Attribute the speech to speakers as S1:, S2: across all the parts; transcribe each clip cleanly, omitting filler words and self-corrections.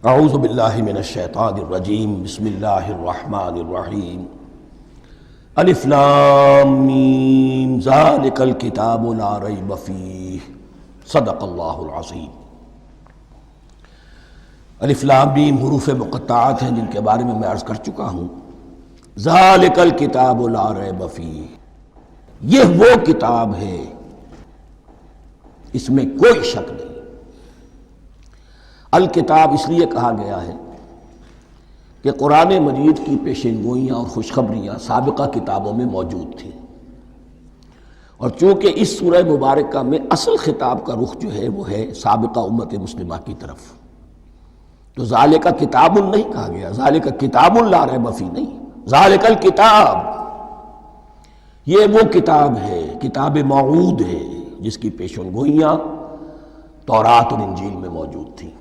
S1: اعوذ باللہ من الشیطان الرجیم بسم اللہ الرحمن الرحیم الف لام میم ذالک الکتاب لا ریب فیہ صدق اللہ العظیم۔ الف لام میم حروف مقطعات ہیں جن کے بارے میں عرض کر چکا ہوں۔ ذالک الکتاب لا ریب فیہ، یہ وہ کتاب ہے اس میں کوئی شک نہیں۔ الکتاب اس لیے کہا گیا ہے کہ قرآن مجید کی پیشین گوئیاں اور خوشخبریاں سابقہ کتابوں میں موجود تھیں، اور چونکہ اس سورہ مبارکہ میں اصل خطاب کا رخ جو ہے وہ ہے سابقہ امت مسلمہ کی طرف، تو ذالک کتاب نہیں کہا گیا، ذالک کتاب لا ریب فیہ نہیں، ذالک الکتاب یہ وہ کتاب ہے، کتاب موعود ہے جس کی پیشین گوئیاں تورات اور انجیل میں موجود تھیں۔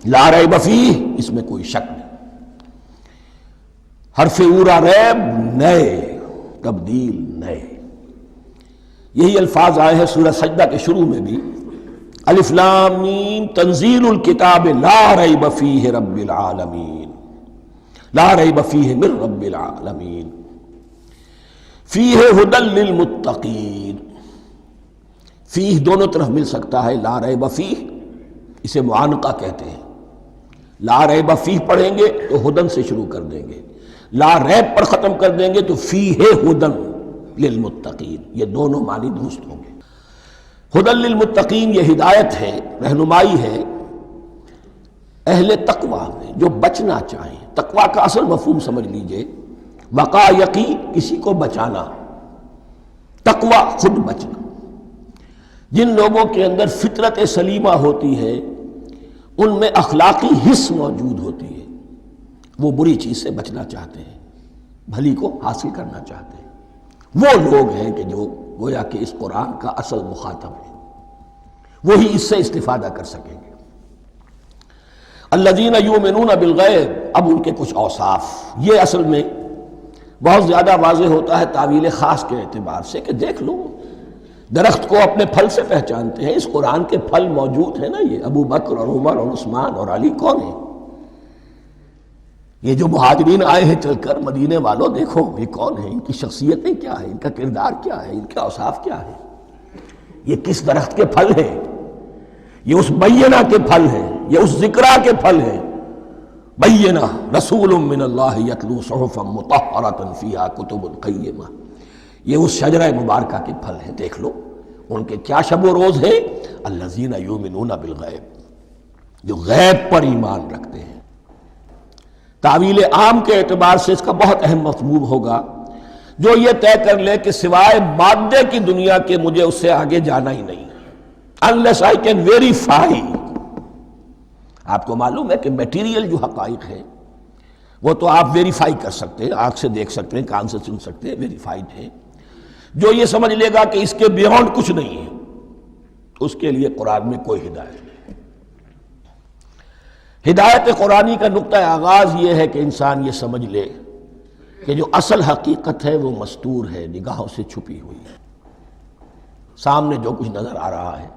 S1: لا ریب فیہ، اس میں کوئی شک نہیں۔ حرف اورا ریب نئے، تبدیل نئے، یہی الفاظ آئے ہیں سورہ سجدہ کے شروع میں بھی، الف لام میم تنزیل الکتاب لا ریب فیہ رب العالمین، لا ریب فیہ من رب العالمین، فیہ ھدی للمتقین۔ فیہ دونوں طرف مل سکتا ہے، لا ریب فیہ اسے معانقہ کہتے ہیں، لا ریب فیہ پڑھیں گے تو ہدن سے شروع کر دیں گے، لا ریب پر ختم کر دیں گے تو فیہ ہدن للمتقین، یہ دونوں معنی درست ہوں گے۔ ہدن للمتقین یہ ہدایت ہے، رہنمائی ہے اہل تقویٰ میں جو بچنا چاہیں۔ تقویٰ کا اصل مفہوم سمجھ لیجئے، وقا یقی کسی کو بچانا، تقویٰ خود بچنا۔ جن لوگوں کے اندر فطرت سلیمہ ہوتی ہے ان میں اخلاقی حس موجود ہوتی ہے، وہ بری چیز سے بچنا چاہتے ہیں، بھلی کو حاصل کرنا چاہتے ہیں۔ وہ لوگ ہیں کہ جو گویا کہ اس قرآن کا اصل مخاطب ہے، وہی اس سے استفادہ کر سکیں گے۔ الذین یؤمنون بالغیب، اب ان کے کچھ اوصاف، یہ اصل میں بہت زیادہ واضح ہوتا ہے تعویل خاص کے اعتبار سے کہ دیکھ لو درخت کو اپنے پھل سے پہچانتے ہیں، اس قرآن کے پھل موجود ہیں نا، یہ ابو بکر اور عمر اور عثمان اور علی کون ہیں؟ یہ جو مہاجرین آئے ہیں چل کر، مدینے والوں دیکھو یہ کون ہیں، ان کی شخصیتیں کیا ہیں، ان کا کردار کیا ہے، ان کے اوصاف کیا ہے، یہ کس درخت کے پھل ہیں، یہ اس بینہ کے پھل ہیں، یہ اس ذکرہ کے پھل ہیں۔ بینہ رسول من اللہ یتلو صحفا مطہرۃ فیہا کتب قیمہ، یہ اس شجرہ مبارکہ کے پھل ہیں، دیکھ لو ان کے کیا شب و روز ہے۔ الذین یؤمنون بالغیب، جو غیب پر ایمان رکھتے ہیں۔ تعویل عام کے اعتبار سے اس کا بہت اہم مفہوم ہوگا، جو یہ طے کر لے کہ سوائے مادے کی دنیا کے مجھے اس سے آگے جانا ہی نہیں، unless I can verify۔ آپ کو معلوم ہے کہ میٹیریل جو حقائق ہے وہ تو آپ ویریفائی کر سکتے ہیں، آنکھ سے دیکھ سکتے ہیں، کان سے سن سکتے ہیں، ویریفائڈ ہے۔ جو یہ سمجھ لے گا کہ اس کے بیونڈ کچھ نہیں ہے، اس کے لیے قرآن میں کوئی ہدایت نہیں۔ ہدایت قرآنی کا نقطہ آغاز یہ ہے کہ انسان یہ سمجھ لے کہ جو اصل حقیقت ہے وہ مستور ہے، نگاہوں سے چھپی ہوئی ہے۔ سامنے جو کچھ نظر آ رہا ہے،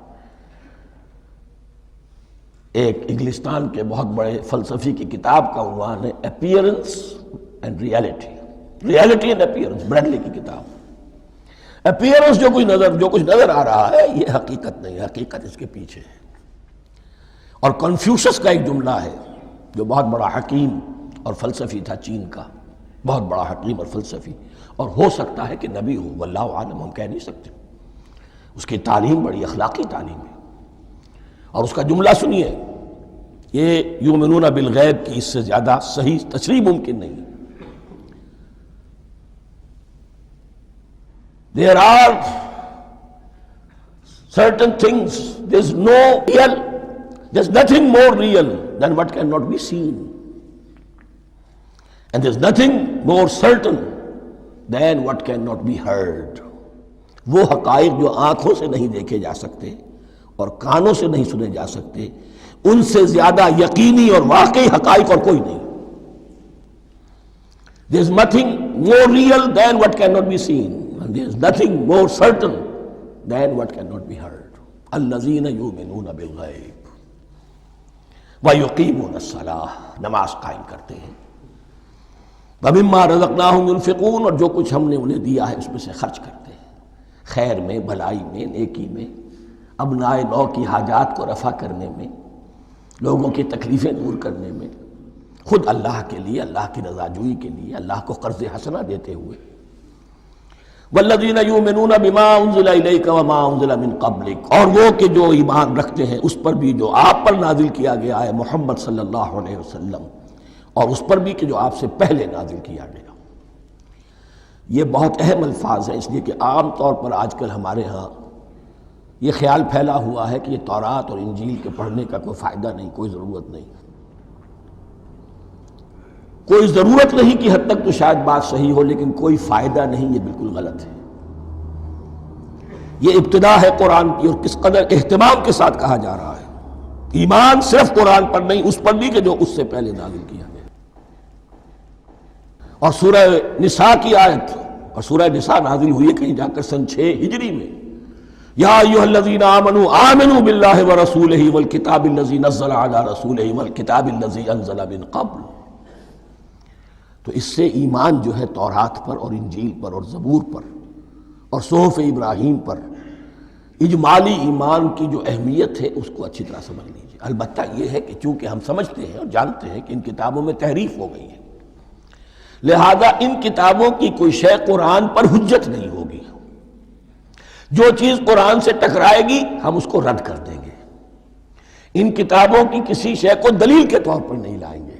S1: ایک انگلستان کے بہت بڑے فلسفی کی کتاب کا عنوان ہے appearance and reality, reality and appearance, Bradley کی کتاب۔ اپیئرنس جو کچھ نظر آ رہا ہے یہ حقیقت نہیں، حقیقت اس کے پیچھے ہے۔ اور کنفیوشس کا ایک جملہ ہے جو بہت بڑا حکیم اور فلسفی تھا، چین کا بہت بڑا حکیم اور فلسفی، اور ہو سکتا ہے کہ نبی ہو، واللہ عالم، ہم کہہ نہیں سکتے۔ اس کی تعلیم بڑی اخلاقی تعلیم ہے، اور اس کا جملہ سنیے، یہ یؤمنون بالغیب کی اس سے زیادہ صحیح تشریح ممکن نہیں ہے۔ There are certain things, there's nothing more real than what cannot be seen. And there's nothing more certain than what cannot be heard. وہ حقائق جو آنکھوں سے نہیں دیکھے جا سکتے اور کانوں سے نہیں سنے جا سکتے، ان سے زیادہ یقینی اور واقعی حقائق اور کوئی نہیں۔ There's nothing more real than what cannot be seen. And there's nothing more certain than what cannot be heard. الذین یؤمنون بالغیب، وَيُقِيمُونَ الصَّلَاةَ، نماز قائم کرتے ہیں، وَمِمَّا رَزَقْنَاهُمْ يُنْفِقُونَ، اور جو کچھ ہم نے انہیں دیا ہے اس میں سے خرچ کرتے ہیں، خیر میں، بھلائی میں، نیکی میں، ابنائے نو کی حاجات کو رفع کرنے میں، لوگوں کی تکلیفیں دور کرنے میں، خود اللہ کے لیے، اللہ کی رضا جوئی کے لیے، اللہ کو قرض حسنہ دیتے ہوئے۔ والذین یؤمنون بما انزل الیک وما انزل من قبلک، اور وہ کہ جو ایمان رکھتے ہیں اس پر بھی جو آپ پر نازل کیا گیا ہے محمد صلی اللہ علیہ وسلم، اور اس پر بھی کہ جو آپ سے پہلے نازل کیا گیا۔ یہ بہت اہم الفاظ ہیں، اس لیے کہ عام طور پر آج کل ہمارے ہاں یہ خیال پھیلا ہوا ہے کہ یہ تورات اور انجیل کے پڑھنے کا کوئی فائدہ نہیں، کوئی ضرورت نہیں، کوئی ضرورت نہیں کی حد تک تو شاید بات صحیح ہو، لیکن کوئی فائدہ نہیں، یہ بالکل غلط ہے۔ یہ ابتدا ہے قرآن کی، اور کس قدر اہتمام کے ساتھ کہا جا رہا ہے، ایمان صرف قرآن پر نہیں، اس پر بھی کہ جو اس سے پہلے نازل کیا گیا۔ اور سورہ نساء کی آیت، اور سورہ نساء نازل ہوئی ہے کہیں جا کر سن 6 ہجری میں، یا ایھا الذین آمنوا آمنوا باللہ ورسولہ والکتاب الذی نزل علی رسولہ والکتاب الذی انزل من قبل۔ تو اس سے ایمان جو ہے تورات پر اور انجیل پر اور زبور پر اور صحف ابراہیم پر، اجمالی ایمان کی جو اہمیت ہے اس کو اچھی طرح سمجھ لیجیے۔ البتہ یہ ہے کہ چونکہ ہم سمجھتے ہیں اور جانتے ہیں کہ ان کتابوں میں تحریف ہو گئی ہے، لہذا ان کتابوں کی کوئی شے قرآن پر حجت نہیں ہوگی، جو چیز قرآن سے ٹکرائے گی ہم اس کو رد کر دیں گے، ان کتابوں کی کسی شے کو دلیل کے طور پر نہیں لائیں گے۔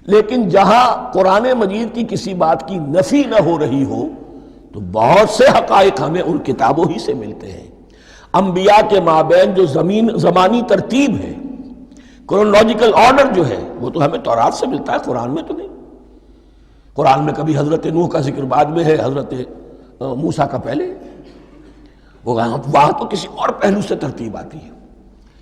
S1: لیکن جہاں قرآن مجید کی کسی بات کی نفی نہ ہو رہی ہو تو بہت سے حقائق ہمیں ان کتابوں ہی سے ملتے ہیں۔ انبیاء کے مابین جو زمانی ترتیب ہے، کرونالوجیکل آرڈر جو ہے، وہ تو ہمیں تورات سے ملتا ہے، قرآن میں تو نہیں۔ قرآن میں کبھی حضرت نوح کا ذکر بعد میں ہے، حضرت موسیٰ کا پہلے، وہاں تو کسی اور پہلو سے ترتیب آتی ہے،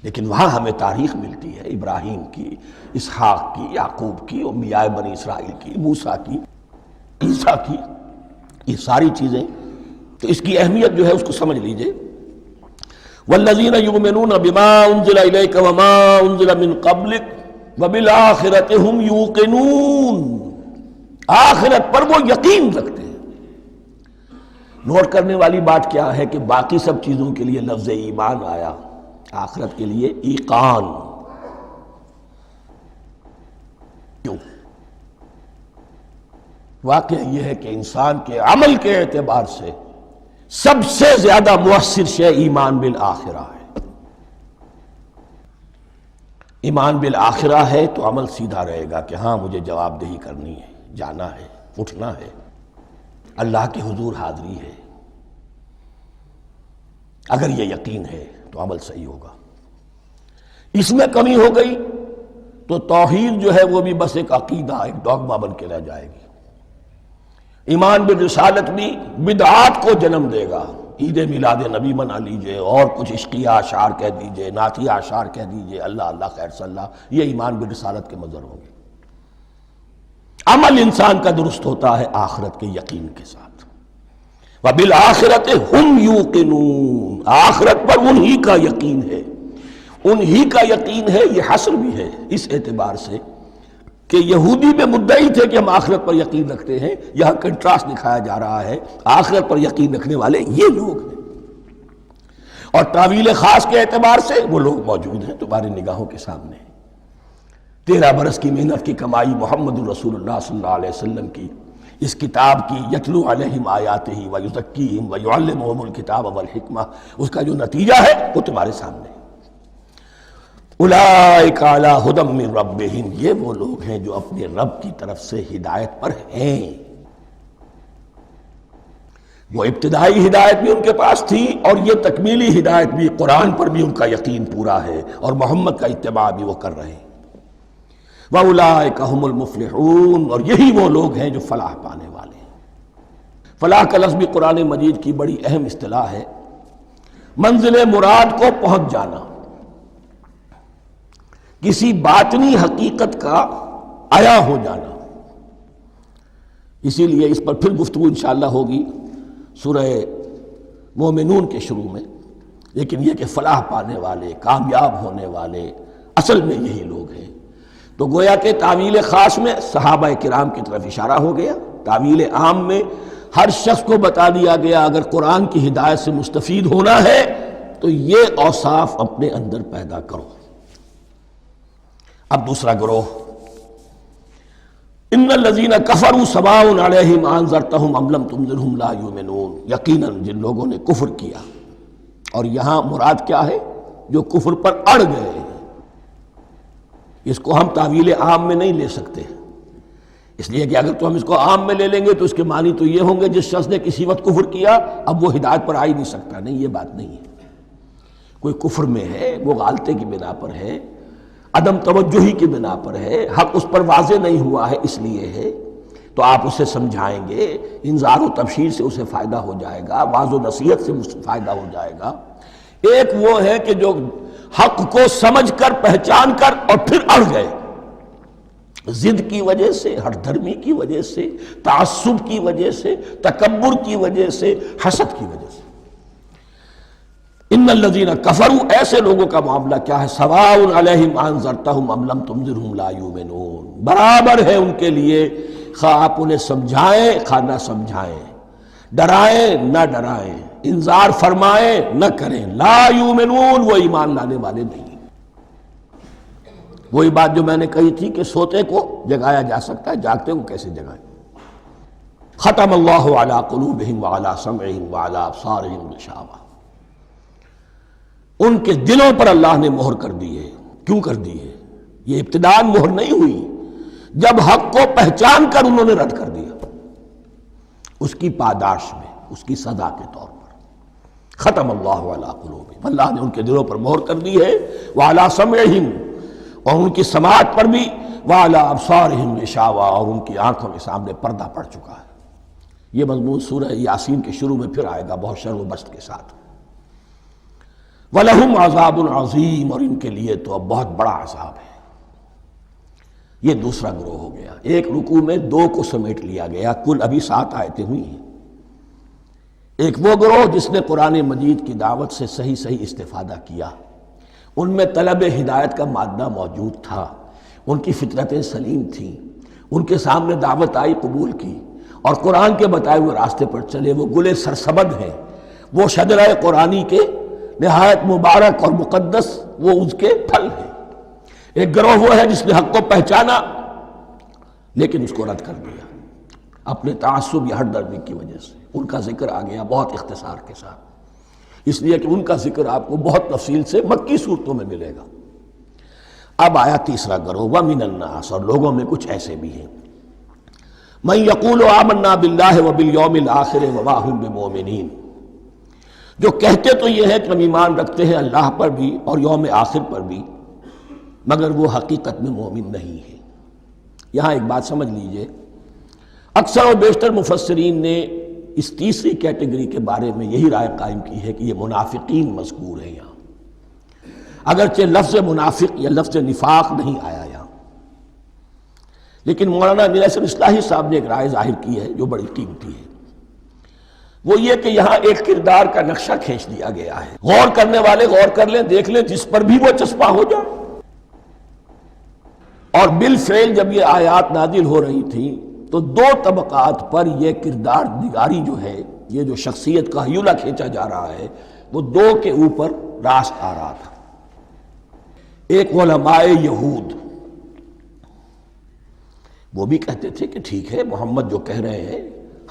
S1: لیکن وہاں ہمیں تاریخ ملتی ہے، ابراہیم کی، اسحاق کی، یعقوب کی، انبیاء بنی اسرائیل کی، موسیٰ کی، عیسیٰ کی، یہ ساری چیزیں۔ تو اس کی اہمیت جو ہے اس کو سمجھ لیجئے۔ والذین یؤمنون بما انزل الیک وما انزل من قبلک وبالآخرۃ ھم یوقنون، آخرت پر وہ یقین رکھتے ہیں۔ نوٹ کرنے والی بات کیا ہے کہ باقی سب چیزوں کے لیے لفظ ایمان آیا، آخرت کے لیے ایقان کیوں؟ واقعہ یہ ہے کہ انسان کے عمل کے اعتبار سے سب سے زیادہ مؤثر شے ایمان بالآخرہ ہے۔ ایمان بالآخرہ ہے تو عمل سیدھا رہے گا کہ ہاں مجھے جواب دہی کرنی ہے، جانا ہے، اٹھنا ہے، اللہ کے حضور حاضری ہے۔ اگر یہ یقین ہے تو عمل صحیح ہوگا۔ اس میں کمی ہو گئی تو توحید جو ہے وہ بھی بس ایک عقیدہ، ایک ڈوگما بن کے رہ جائے گی۔ ایمان بالرسالت بھی بدعات کو جنم دے گا، عید میلاد نبی منا لیجئے، اور کچھ عشقیہ اشعار کہہ دیجئے، نعتیہ اشعار کہہ دیجئے، اللہ اللہ خیر صلی اللہ، یہ ایمان بالرسالت کے مظہر ہوں گے۔ عمل انسان کا درست ہوتا ہے آخرت کے یقین کے ساتھ۔ وَبِالْآخِرَةِ هُمْ يُوقِنُونَ، آخرت پر انہی کا یقین ہے، انہی کا یقین ہے۔ یہ حصر بھی ہے اس اعتبار سے کہ یہودی میں مدعی تھے کہ ہم آخرت پر یقین رکھتے ہیں، یہاں کنٹراسٹ دکھایا جا رہا ہے، آخرت پر یقین رکھنے والے یہ لوگ ہیں، اور تعویل خاص کے اعتبار سے وہ لوگ موجود ہیں تمہاری نگاہوں کے سامنے۔ 13 برس کی محنت کی کمائی محمد الرسول اللہ صلی اللہ علیہ وسلم کی، اس کتاب کی، یتلو علیہم آیاتہ ویزکیہم ویعلمہم الکتاب والحکمہ، اس کا جو نتیجہ ہے وہ تمہارے سامنے۔ اولئک علی ھدی من ربہم، یہ وہ لوگ ہیں جو اپنے رب کی طرف سے ہدایت پر ہیں۔ وہ ابتدائی ہدایت بھی ان کے پاس تھی، اور یہ تکمیلی ہدایت بھی، قرآن پر بھی ان کا یقین پورا ہے، اور محمد کا اتباع بھی وہ کر رہے ہیں۔ وَأُولَٰئِكَ هُمُ الْمُفْلِحُونَ، اور یہی وہ لوگ ہیں جو فلاح پانے والے ہیں۔ فلاح کا لفظ بھی قرآن مجید کی بڑی اہم اصطلاح ہے، منزل مراد کو پہنچ جانا، کسی باطنی حقیقت کا عیا ہو جانا۔ اسی لیے اس پر پھر گفتگو انشاءاللہ ہوگی سورہ مومنون کے شروع میں، لیکن یہ کہ فلاح پانے والے، کامیاب ہونے والے، اصل میں یہی لوگ ہیں۔ تو گویا کہ تعویل خاص میں صحابہ کرام کی طرف اشارہ ہو گیا، تعویل عام میں ہر شخص کو بتا دیا گیا اگر قرآن کی ہدایت سے مستفید ہونا ہے تو یہ اوصاف اپنے اندر پیدا کرو۔ اب دوسرا گروہ، ان الذین کفروا سواء علیہم انذرتہم ام لم تنذرہم لا یؤمنون، یقیناً جن لوگوں نے کفر کیا، اور یہاں مراد کیا ہے؟ جو کفر پر اڑ گئے ہیں۔ اس کو ہم تعویل عام میں نہیں لے سکتے، اس لیے کہ اگر تو ہم اس کو عام میں لے لیں گے تو اس کے معنی تو یہ ہوں گے جس شخص نے کسی وقت کفر کیا اب وہ ہدایت پر آ ہی نہیں سکتا۔ نہیں، یہ بات نہیں ہے۔ کوئی کفر میں ہے، وہ غالطے کی بنا پر ہے، عدم توجہی کی بنا پر ہے، حق اس پر واضح نہیں ہوا ہے اس لیے ہے، تو آپ اسے سمجھائیں گے، انذار و تبشیر سے اسے فائدہ ہو جائے گا، واعظ و نصیحت سے فائدہ ہو جائے گا۔ ایک وہ ہے کہ جو حق کو سمجھ کر پہچان کر اور پھر اڑ گئے، ضد کی وجہ سے، ہٹ دھرمی کی وجہ سے، تعصب کی وجہ سے، تکبر کی وجہ سے، حسد کی وجہ سے۔ ان الذین کفروا، ایسے لوگوں کا معاملہ کیا ہے؟ سواء علیہم انذرتہم ام لم تنذرہم لا یؤمنون، برابر ہے ان کے لیے خواہ آپ انہیں سمجھائیں خواہ نہ سمجھائیں، ڈرائیں نہ ڈرائیں، انذار فرمائیں نہ کریں، لا یؤمنون، وہ ایمان لانے والے نہیں۔ وہی بات جو میں نے کہی تھی کہ سوتے کو جگایا جا سکتا ہے، جاگتے کو کیسے جگائیں؟ ختم اللہ علی قلوبہم وعلی سمعہم وعلی ابصارہم غشاوہ، ان کے دلوں پر اللہ نے مہر کر دی ہے۔ کیوں کر دی ہے؟ یہ ابتداءً مہر نہیں ہوئی، جب حق کو پہچان کر انہوں نے رد کر دیا، اس کی پاداش میں، اس کی سزا کے طور پر۔ ختم اللہ علی قلوبہم، اللہ نے ان کے دلوں پر مہر کر دی ہے، وعلی سمعہم، اور ان کی سماعت پر بھی، وعلی ابصارہم غشاوہ، اور ان کی آنکھوں کے سامنے پردہ پڑ چکا ہے۔ یہ مضمون سورہ یاسین کے شروع میں پھر آئے گا بہت شر و بست کے ساتھ۔ وَلَهُمْ عَذَابٌ عَظِيمٌ، اور ان کے لیے تو اب بہت بڑا عذاب ہے۔ یہ دوسرا گروہ ہو گیا، ایک رکوع میں دو کو سمیٹ لیا گیا، کل ابھی 7 آیتیں ہوئی ہیں۔ ایک وہ گروہ جس نے قرآن مجید کی دعوت سے صحیح صحیح استفادہ کیا، ان میں طلب ہدایت کا مادہ موجود تھا، ان کی فطرتیں سلیم تھیں، ان کے سامنے دعوت آئی، قبول کی، اور قرآن کے بتائے ہوئے راستے پر چلے۔ وہ گلے سرسبد ہیں، وہ شجرہ قرآنی کے نہایت مبارک اور مقدس وہ اس کے پھل ہیں۔ ایک گروہ وہ ہے جس نے حق کو پہچانا لیکن اس کو رد کر دیا اپنے تعصب یا ہٹ درمی کی وجہ سے۔ ان کا ذکر آ گیا بہت اختصار کے ساتھ، اس لیے کہ ان کا ذکر آپ کو بہت تفصیل سے مکی صورتوں میں ملے گا۔ اب آیا تیسرا گروہ، وَمِنَ النَّاسِ، اور لوگوں میں کچھ ایسے بھی ہیں، مَن يَقُولُ آمَنَّا بِاللَّهِ وَبِالْيَوْمِ الْآخِرِ وَمَا هُم بِمُؤْمِنِينَ، جو کہتے تو یہ ہے کہ ہم ایمان رکھتے ہیں اللہ پر بھی اور یوم آخر پر بھی، مگر وہ حقیقت میں مومن نہیں ہے۔ یہاں ایک بات سمجھ لیجئے، اکثر و بیشتر مفسرین نے اس تیسری کیٹیگری کے بارے میں یہی رائے قائم کی ہے کہ یہ منافقین مذکور ہیں یہاں، اگرچہ لفظ منافق یا لفظ نفاق نہیں آیا یہاں، لیکن مولانا امیر احسن اصلاحی صاحب نے ایک رائے ظاہر کی ہے جو بڑی قیمتی ہے، وہ یہ کہ یہاں ایک کردار کا نقشہ کھینچ دیا گیا ہے۔ غور کرنے والے غور کر لیں، دیکھ لیں، جس پر بھی وہ چسپاں ہو جائے۔ اور بالفعل جب یہ آیات نازل ہو رہی تھیں تو دو طبقات پر یہ کردار نگاری جو ہے، یہ جو شخصیت کا ہیولہ کھینچا جا رہا ہے، وہ دو کے اوپر راست آ رہا تھا۔ ایک علماء یہود، وہ بھی کہتے تھے کہ ٹھیک ہے محمد جو کہہ رہے ہیں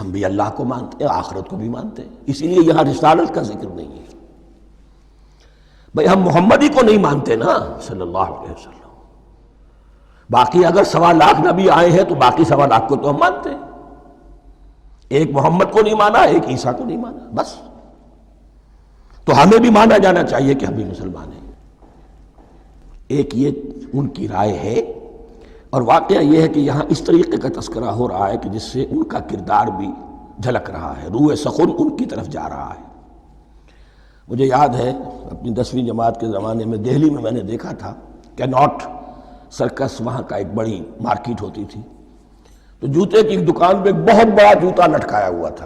S1: ہم بھی اللہ کو مانتے ہیں، آخرت کو بھی مانتے ہیں، اسی لیے یہاں رسالت کا ذکر نہیں ہے۔ بھئی ہم محمد ہی کو نہیں مانتے نا صلی اللہ علیہ وسلم، باقی اگر 1.25 لاکھ نبی آئے ہیں تو باقی 1.25 لاکھ کو تو ہم مانتے ہیں، ایک محمد کو نہیں مانا، ایک عیسیٰ کو نہیں مانا، بس تو ہمیں بھی مانا جانا چاہیے کہ ہم بھی مسلمان ہیں۔ ایک یہ ان کی رائے ہے، اور واقعہ یہ ہے کہ یہاں اس طریقے کا تذکرہ ہو رہا ہے کہ جس سے ان کا کردار بھی جھلک رہا ہے، روح سخن ان کی طرف جا رہا ہے۔ مجھے یاد ہے اپنی 10ویں جماعت کے زمانے میں دہلی میں نے دیکھا تھا کیناٹ سرکس، وہاں کا ایک بڑی مارکیٹ ہوتی تھی، تو جوتے کی ایک دکان پہ ایک بہت بڑا جوتا لٹکایا ہوا تھا،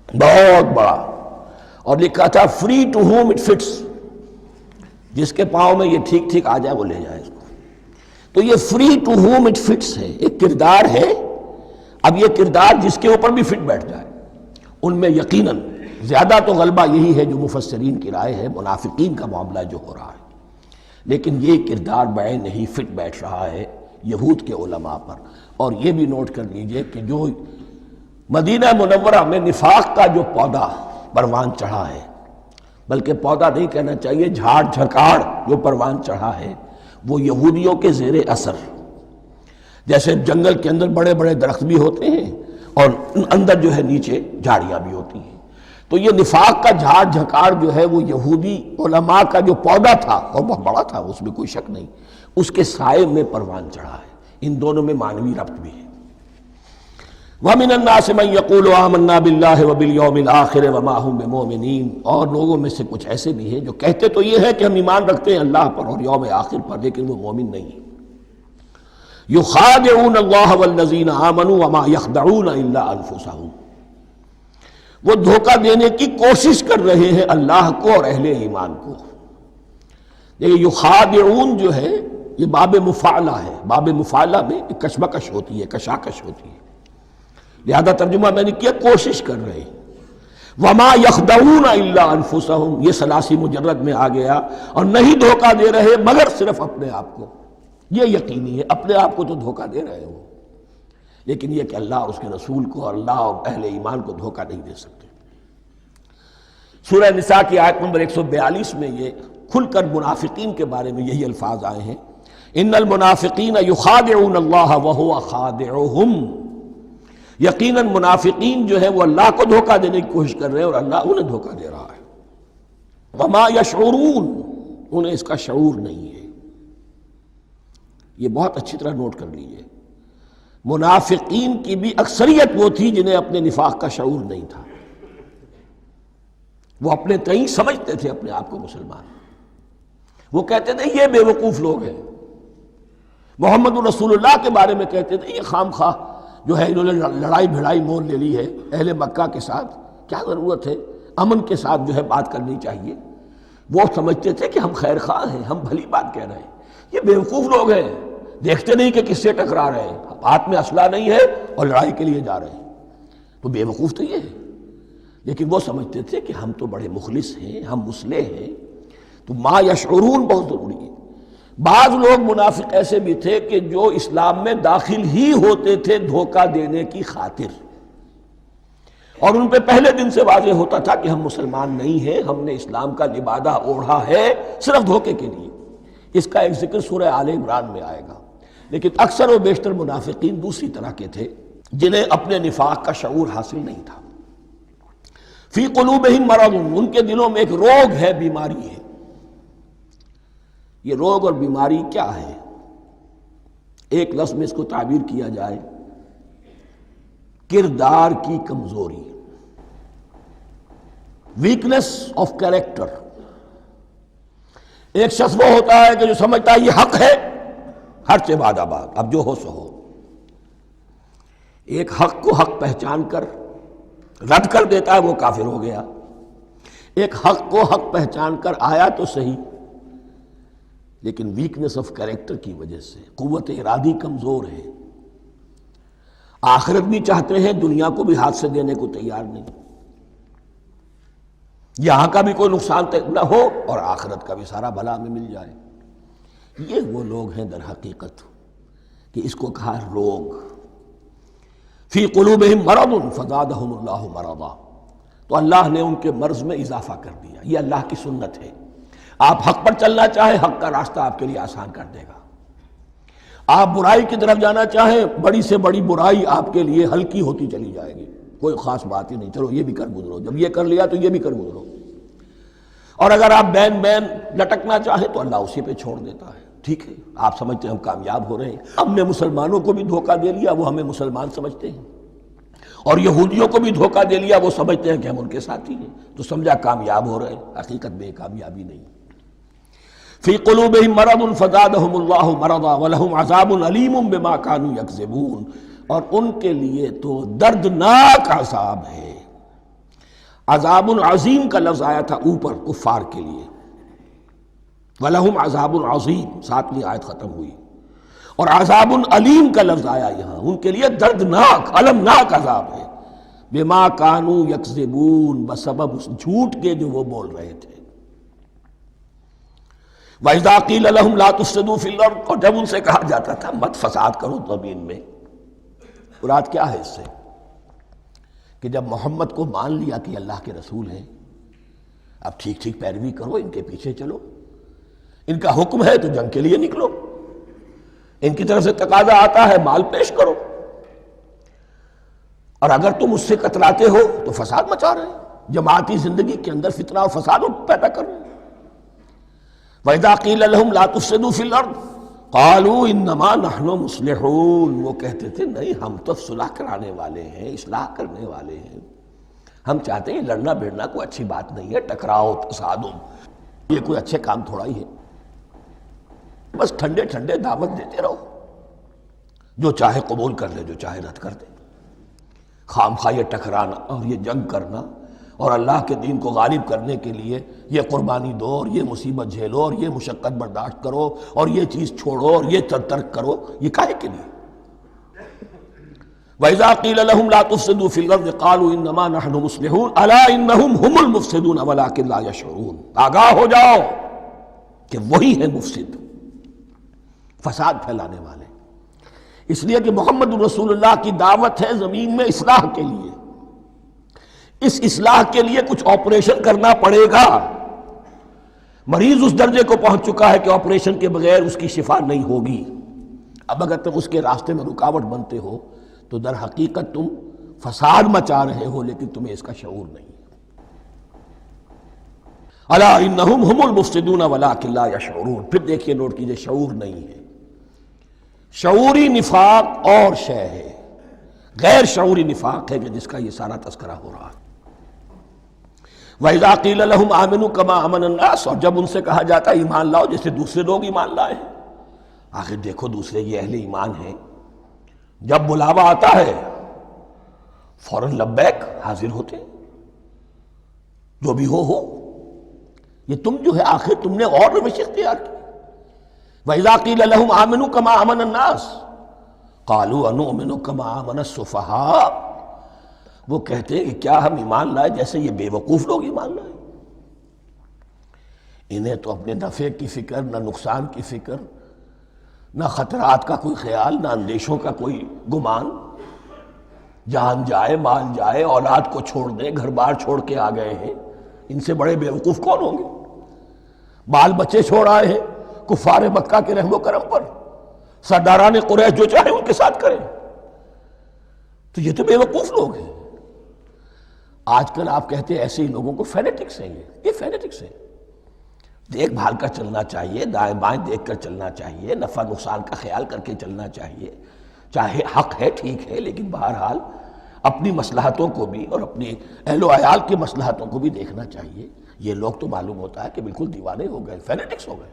S1: بہت بڑا، اور لکھا تھا free to home it fits, جس کے پاؤں میں یہ ٹھیک ٹھیک آ جائے وہ لے جائے اس کو. تو یہ free to home it fits ہے، ایک کردار ہے. اب یہ کردار جس کے اوپر بھی فٹ بیٹھ جائے، ان میں یقیناً زیادہ تو غلبہ یہی ہے جو مفسرین کی رائے ہے، منافقین کا معاملہ جو ہو رہا ہے. لیکن یہ کردار بعین نہیں فٹ بیٹھ رہا ہے یہود کے علماء پر. اور یہ بھی نوٹ کر لیجئے کہ جو مدینہ منورہ میں نفاق کا جو پودا پروان چڑھا ہے، بلکہ پودا نہیں کہنا چاہیے، جھاڑ جھکاڑ جو پروان چڑھا ہے، وہ یہودیوں کے زیر اثر. جیسے جنگل کے اندر بڑے بڑے درخت بھی ہوتے ہیں اور اندر جو ہے نیچے جھاڑیاں بھی ہوتی ہیں. تو یہ نفاق کا جھاڑ جھکاڑ جو ہے وہ یہودی علماء کا جو پودا تھا اور بہت بڑا تھا، اس میں کوئی شک نہیں، اس کے سائے میں پروان چڑھا ہے. ان دونوں میں معنوی ربط بھی ہے. وَمِنَ النَّاسِ مَن يَقُولُ آمَنَّا بِاللَّهِ وَبِالْيَوْمِ الْآخِرِ وَمَا هُمْ بِمُؤْمِنِينَ. اور لوگوں میں سے کچھ ایسے بھی ہیں جو کہتے تو یہ ہے کہ ہم ایمان رکھتے ہیں اللہ پر اور یوم آخر پر، لیکن وہ مومن نہیں ہیں. يُخَادِعُونَ اللَّهَ وَالَّذِينَ آمَنُوا وَمَا يَخْدَعُونَ إِلَّا أَنفُسَهُمْ. وہ دھوکہ دینے کی کوشش کر رہے ہیں اللہ کو اور اہل ایمان کو. دیکھیں یخادعون جو ہے یہ باب مفعلہ ہے. باب مفعلہ میں کشمکش ہوتی ہے، کشاکش ہوتی ہے، لہذا ترجمہ میں نے کیا کوشش کر رہے ہیں. وما یخدعون الا انفسهم، یہ ثلاثی مجرد میں آ گیا. اور نہیں دھوکہ دے رہے مگر صرف اپنے آپ کو. یہ یقینی ہے اپنے آپ کو تو دھوکہ دے رہے ہو، لیکن یہ کہ اللہ اور اس کے رسول کو اور اللہ اور اہل ایمان کو دھوکہ نہیں دے سکتے. سورہ نساء کی آیت نمبر 142 میں یہ کھل کر منافقین کے بارے میں یہی الفاظ آئے ہیں. ان المنافقین یخادعون اللہ وہو خادعہم. یقیناً منافقین جو ہے وہ اللہ کو دھوکہ دینے کی کوشش کر رہے ہیں اور اللہ انہیں دھوکہ دے رہا ہے. وما یشعرون، انہیں اس کا شعور نہیں ہے. یہ بہت اچھی طرح نوٹ کر لیجئے. منافقین کی بھی اکثریت وہ تھی جنہیں اپنے نفاق کا شعور نہیں تھا. وہ اپنے تئیں سمجھتے تھے اپنے آپ کو مسلمان. وہ کہتے تھے یہ بے وقوف لوگ ہیں. محمد رسول اللہ کے بارے میں کہتے تھے یہ خام خواہ جو ہے انہوں نے لڑائی بھڑائی مول لے لی ہے اہل مکہ کے ساتھ، کیا ضرورت ہے، امن کے ساتھ جو ہے بات کرنی چاہیے. وہ سمجھتے تھے کہ ہم خیر خواہ ہیں، ہم بھلی بات کہہ رہے ہیں. یہ بے وقوف لوگ ہیں، دیکھتے نہیں کہ کس سے ٹکرا رہے ہیں، ہاتھ میں اسلحہ نہیں ہے اور لڑائی کے لیے جا رہے ہیں. تو بے وقوف تو یہ ہے. لیکن وہ سمجھتے تھے کہ ہم تو بڑے مخلص ہیں، ہم مصلح ہیں. تو ما یشعرون بہت ضروری ہے. بعض لوگ منافق ایسے بھی تھے کہ جو اسلام میں داخل ہی ہوتے تھے دھوکہ دینے کی خاطر، اور ان پہ پہلے دن سے واضح ہوتا تھا کہ ہم مسلمان نہیں ہیں، ہم نے اسلام کا لبادہ اوڑھا ہے صرف دھوکے کے لیے. اس کا ایک ذکر سورہ آل عمران میں آئے گا. لیکن اکثر و بیشتر منافقین دوسری طرح کے تھے جنہیں اپنے نفاق کا شعور حاصل نہیں تھا. فی قلوبہم مرض، ان کے دلوں میں ایک روگ ہے، بیماری ہے. یہ روگ اور بیماری کیا ہے؟ ایک لفظ میں اس کو تعبیر کیا جائے کردار کی کمزوری، ویکنس آف کیریکٹر. ایک شخص وہ ہوتا ہے کہ جو سمجھتا ہے یہ حق ہے، ہر سے بعد آباد، اب جو ہو سو ہو. ایک حق کو حق پہچان کر رد کر دیتا ہے، وہ کافر ہو گیا. ایک حق کو حق پہچان کر آیا تو صحیح، لیکن ویکنس آف کیریکٹر کی وجہ سے قوت ارادی کمزور ہے. آخرت بھی چاہتے ہیں، دنیا کو بھی ہاتھ سے دینے کو تیار نہیں. یہاں کا بھی کوئی نقصان نہ ہو اور آخرت کا بھی سارا بھلا میں مل جائے. یہ وہ لوگ ہیں در حقیقت کہ اس کو کہا روگ. فی قلوبہم مرض فزادہم اللہ مرضا. تو اللہ نے ان کے مرض میں اضافہ کر دیا. یہ اللہ کی سنت ہے. آپ حق پر چلنا چاہیں حق کا راستہ آپ کے لیے آسان کر دے گا. آپ برائی کی طرف جانا چاہیں بڑی سے بڑی برائی آپ کے لیے ہلکی ہوتی چلی جائے گی. کوئی خاص بات ہی نہیں، چلو یہ بھی کر گزرو، جب یہ کر لیا تو یہ بھی کر گزرو. اور اگر آپ بین بین لٹکنا چاہیں تو اللہ اسی پہ چھوڑ دیتا ہے. ٹھیک ہے، آپ سمجھتے ہیں ہم کامیاب ہو رہے ہیں، ہم نے مسلمانوں کو بھی دھوکہ دے لیا، وہ ہمیں مسلمان سمجھتے ہیں، اور یہودیوں کو بھی دھوکہ دے لیا، وہ سمجھتے ہیں کہ ہم ان کے ساتھی ہیں، تو سمجھا کامیاب ہو رہے ہیں. حقیقت میں کامیابی نہیں. فی قلوبہم مرض فزادہم اللہ مرضا ولہم عذاب علیم بما کانوا یکذبون. اور ان کے لیے تو دردناک عذاب ہے. عذاب عظیم کا لفظ آیا تھا اوپر کفار کے لیے. وَلَهُمْ عَذَابٌ عَظِيمٌ، 7ویں آیت ختم ہوئی، اور عذاب علیم کا لفظ آیا یہاں، ان کے لیے دردناک المناک عذاب ہے، بما کانوا یکذبون، بسبب اس جھوٹ کے جو وہ بول رہے تھے۔ وَإِذَا قِيلَ لَهُمْ لَا تُفْسِدُوا فِي الْأَرْضِ، اور جب ان سے کہا جاتا تھا مت فساد کرو زمین میں، مراد کیا ہے اس سے؟ کہ جب محمد کو مان لیا کہ اللہ کے رسول ہیں، اب ٹھیک ٹھیک پیروی کرو، ان کے پیچھے چلو، ان کا حکم ہے تو جنگ کے لیے نکلو، ان کی طرف سے تقاضا آتا ہے مال پیش کرو، اور اگر تم اس سے کتراتے ہو تو فساد مچا رہے ہیں، جماعتی زندگی کے اندر فتنہ اور فساد پیدا کر رہے ہیں۔ وَإِذَا قِيلَ لَهُمْ لَا تُفْسِدُوا فِي الْأَرْضِ قَالُوا إِنَّمَا نَحْنُ مُصْلِحُونَ، وہ کہتے تھے نہیں ہم تو صلح کرانے والے ہیں، اصلاح کرنے والے ہیں، ہم چاہتے ہیں لڑنا بھیڑنا کوئی اچھی بات نہیں ہے، ٹکراؤ تصادم یہ کوئی اچھے کام تھوڑا ہی ہے، بس ٹھنڈے ٹھنڈے دعوت دیتے رہو، جو چاہے قبول کر لے جو چاہے رد کر دے، خام خواہ یہ ٹکرانا اور یہ جنگ کرنا اور اللہ کے دین کو غالب کرنے کے لیے یہ قربانی دو اور یہ مصیبت جھیلو اور یہ مشقت برداشت کرو اور یہ چیز چھوڑو اور یہ ترک کرو، یہ کاہے کے لیے؟ وَإِذَا قِيلَ لَهُمْ لَا تُفْسِدُوا فِي الْأَرْضِ قَالُوا إِنَّمَا نَحْنُ مُصْلِحُونَ أَلَا إِنَّهُمْ هُمُ الْمُفْسِدُونَ وَلَكِنْ لَا يَشْعُرُونَ، آگاہ ہو جاؤ کہ وہی ہے مفسد، فساد پھیلانے والے، اس لیے کہ محمد رسول اللہ کی دعوت ہے زمین میں اصلاح کے لیے، اس اصلاح کے لیے کچھ آپریشن کرنا پڑے گا، مریض اس درجے کو پہنچ چکا ہے کہ آپریشن کے بغیر اس کی شفا نہیں ہوگی، اب اگر تم اس کے راستے میں رکاوٹ بنتے ہو تو در حقیقت تم فساد مچا رہے ہو، لیکن تمہیں اس کا شعور نہیں ہے۔ الا انہم ہم المفسدون ولکن لا یشعرون، پھر دیکھیے نوٹ کیجئے، شعور نہیں ہے، شعوری نفاق اور شے ہے، غیر شعوری نفاق ہے کہ جس کا یہ سارا تذکرہ ہو رہا ہے۔ وَإِذَا قِيلَ لَهُمْ آمِنُوا كَمَا آمَنَ النَّاسُ، اور جب ان سے کہا جاتا ہے ایمان لاؤ جیسے دوسرے لوگ ایمان لائے ہیں، آخر دیکھو دوسرے یہ اہل ایمان ہیں، جب بلاوا آتا ہے فوراً لبیک حاضر ہوتے ہیں، جو بھی ہو یہ تم جو ہے آخر تم نے اور روش اختیار کی۔ وَإِذَا قِيلَ لَهُمْ آمِنُوا كَمَا آمَنَ النَّاسُ قَالُوا أَنُؤْمِنُ كَمَا آمَنَ السُّفَهَاءُ، وہ کہتے ہیں کہ کیا ہم ایمان لائے جیسے یہ بے وقوف لوگ ایمان لائے، انہیں تو اپنے نفع کی فکر، نہ نقصان کی فکر، نہ خطرات کا کوئی خیال، نہ اندیشوں کا کوئی گمان، جان جائے مال جائے، اولاد کو چھوڑ دیں، گھر بار چھوڑ کے آ گئے ہیں، ان سے بڑے بے وقوف کون ہوں گے؟ بال بچے چھوڑ آئے ہیں کفار مکہ کے رحم و کرم پر، سرداران قریش جو چاہے ان کے ساتھ کریں، تو یہ تو بے وقوف لوگ ہیں۔ آج کل آپ کہتے ہیں ایسے ہی لوگوں کو فینیٹکس ہیں، یہ فینیٹکس ہیں، دیکھ بھال کر چلنا چاہیے، دائیں بائیں دیکھ کر چلنا چاہیے، نفع نقصان کا خیال کر کے چلنا چاہیے، چاہے حق ہے ٹھیک ہے، لیکن بہرحال اپنی مصلحتوں کو بھی اور اپنی اہل و عیال کی مصلحتوں کو بھی دیکھنا چاہیے۔ یہ لوگ تو معلوم ہوتا ہے کہ بالکل دیوانے ہو گئے، فینیٹکس ہو گئے۔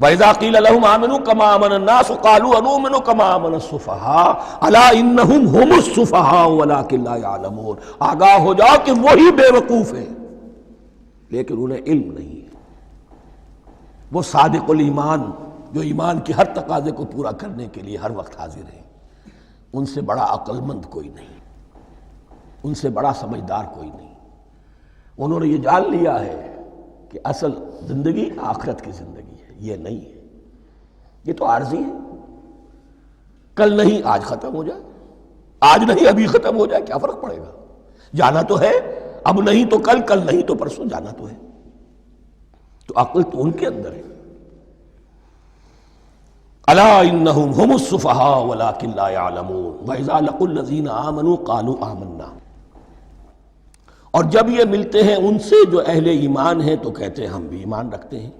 S1: وَإِذَا قِيلَ لَهُمْ آمِنُوا كَمَا آمَنَ النَّاسُ قَالُوا أَنُؤْمِنُ كَمَا آمَنَ السُّفَهَاءُ أَلَا إِنَّهُمْ هُمُ السُّفَهَاءُ وَلَكِنْ لَا يَعْلَمُونَ، آگاہ ہو جاؤ کہ وہی بے وقوف ہیں لیکن انہیں علم نہیں ہے۔ وہ صادق الایمان جو ایمان کی ہر تقاضے کو پورا کرنے کے لیے ہر وقت حاضر ہیں، ان سے بڑا عقل مند کوئی نہیں، ان سے بڑا سمجھدار کوئی نہیں، انہوں نے یہ جان لیا ہے کہ اصل زندگی آخرت کی زندگی ہے، یہ نہیں ہے، یہ تو عارضی ہے، کل نہیں آج ختم ہو جائے، آج نہیں ابھی ختم ہو جائے، کیا فرق پڑے گا؟ جانا تو ہے، اب نہیں تو کل، کل نہیں تو پرسوں، جانا تو ہے، تو عقل تو ان کے اندر ہے۔ الا انہم ہم السفہاء ولکن لا یعلمون واذا لقوا الذین آمنوا قالوا آمنا، اور جب یہ ملتے ہیں ان سے جو اہل ایمان ہیں تو کہتے ہیں ہم بھی ایمان رکھتے ہیں۔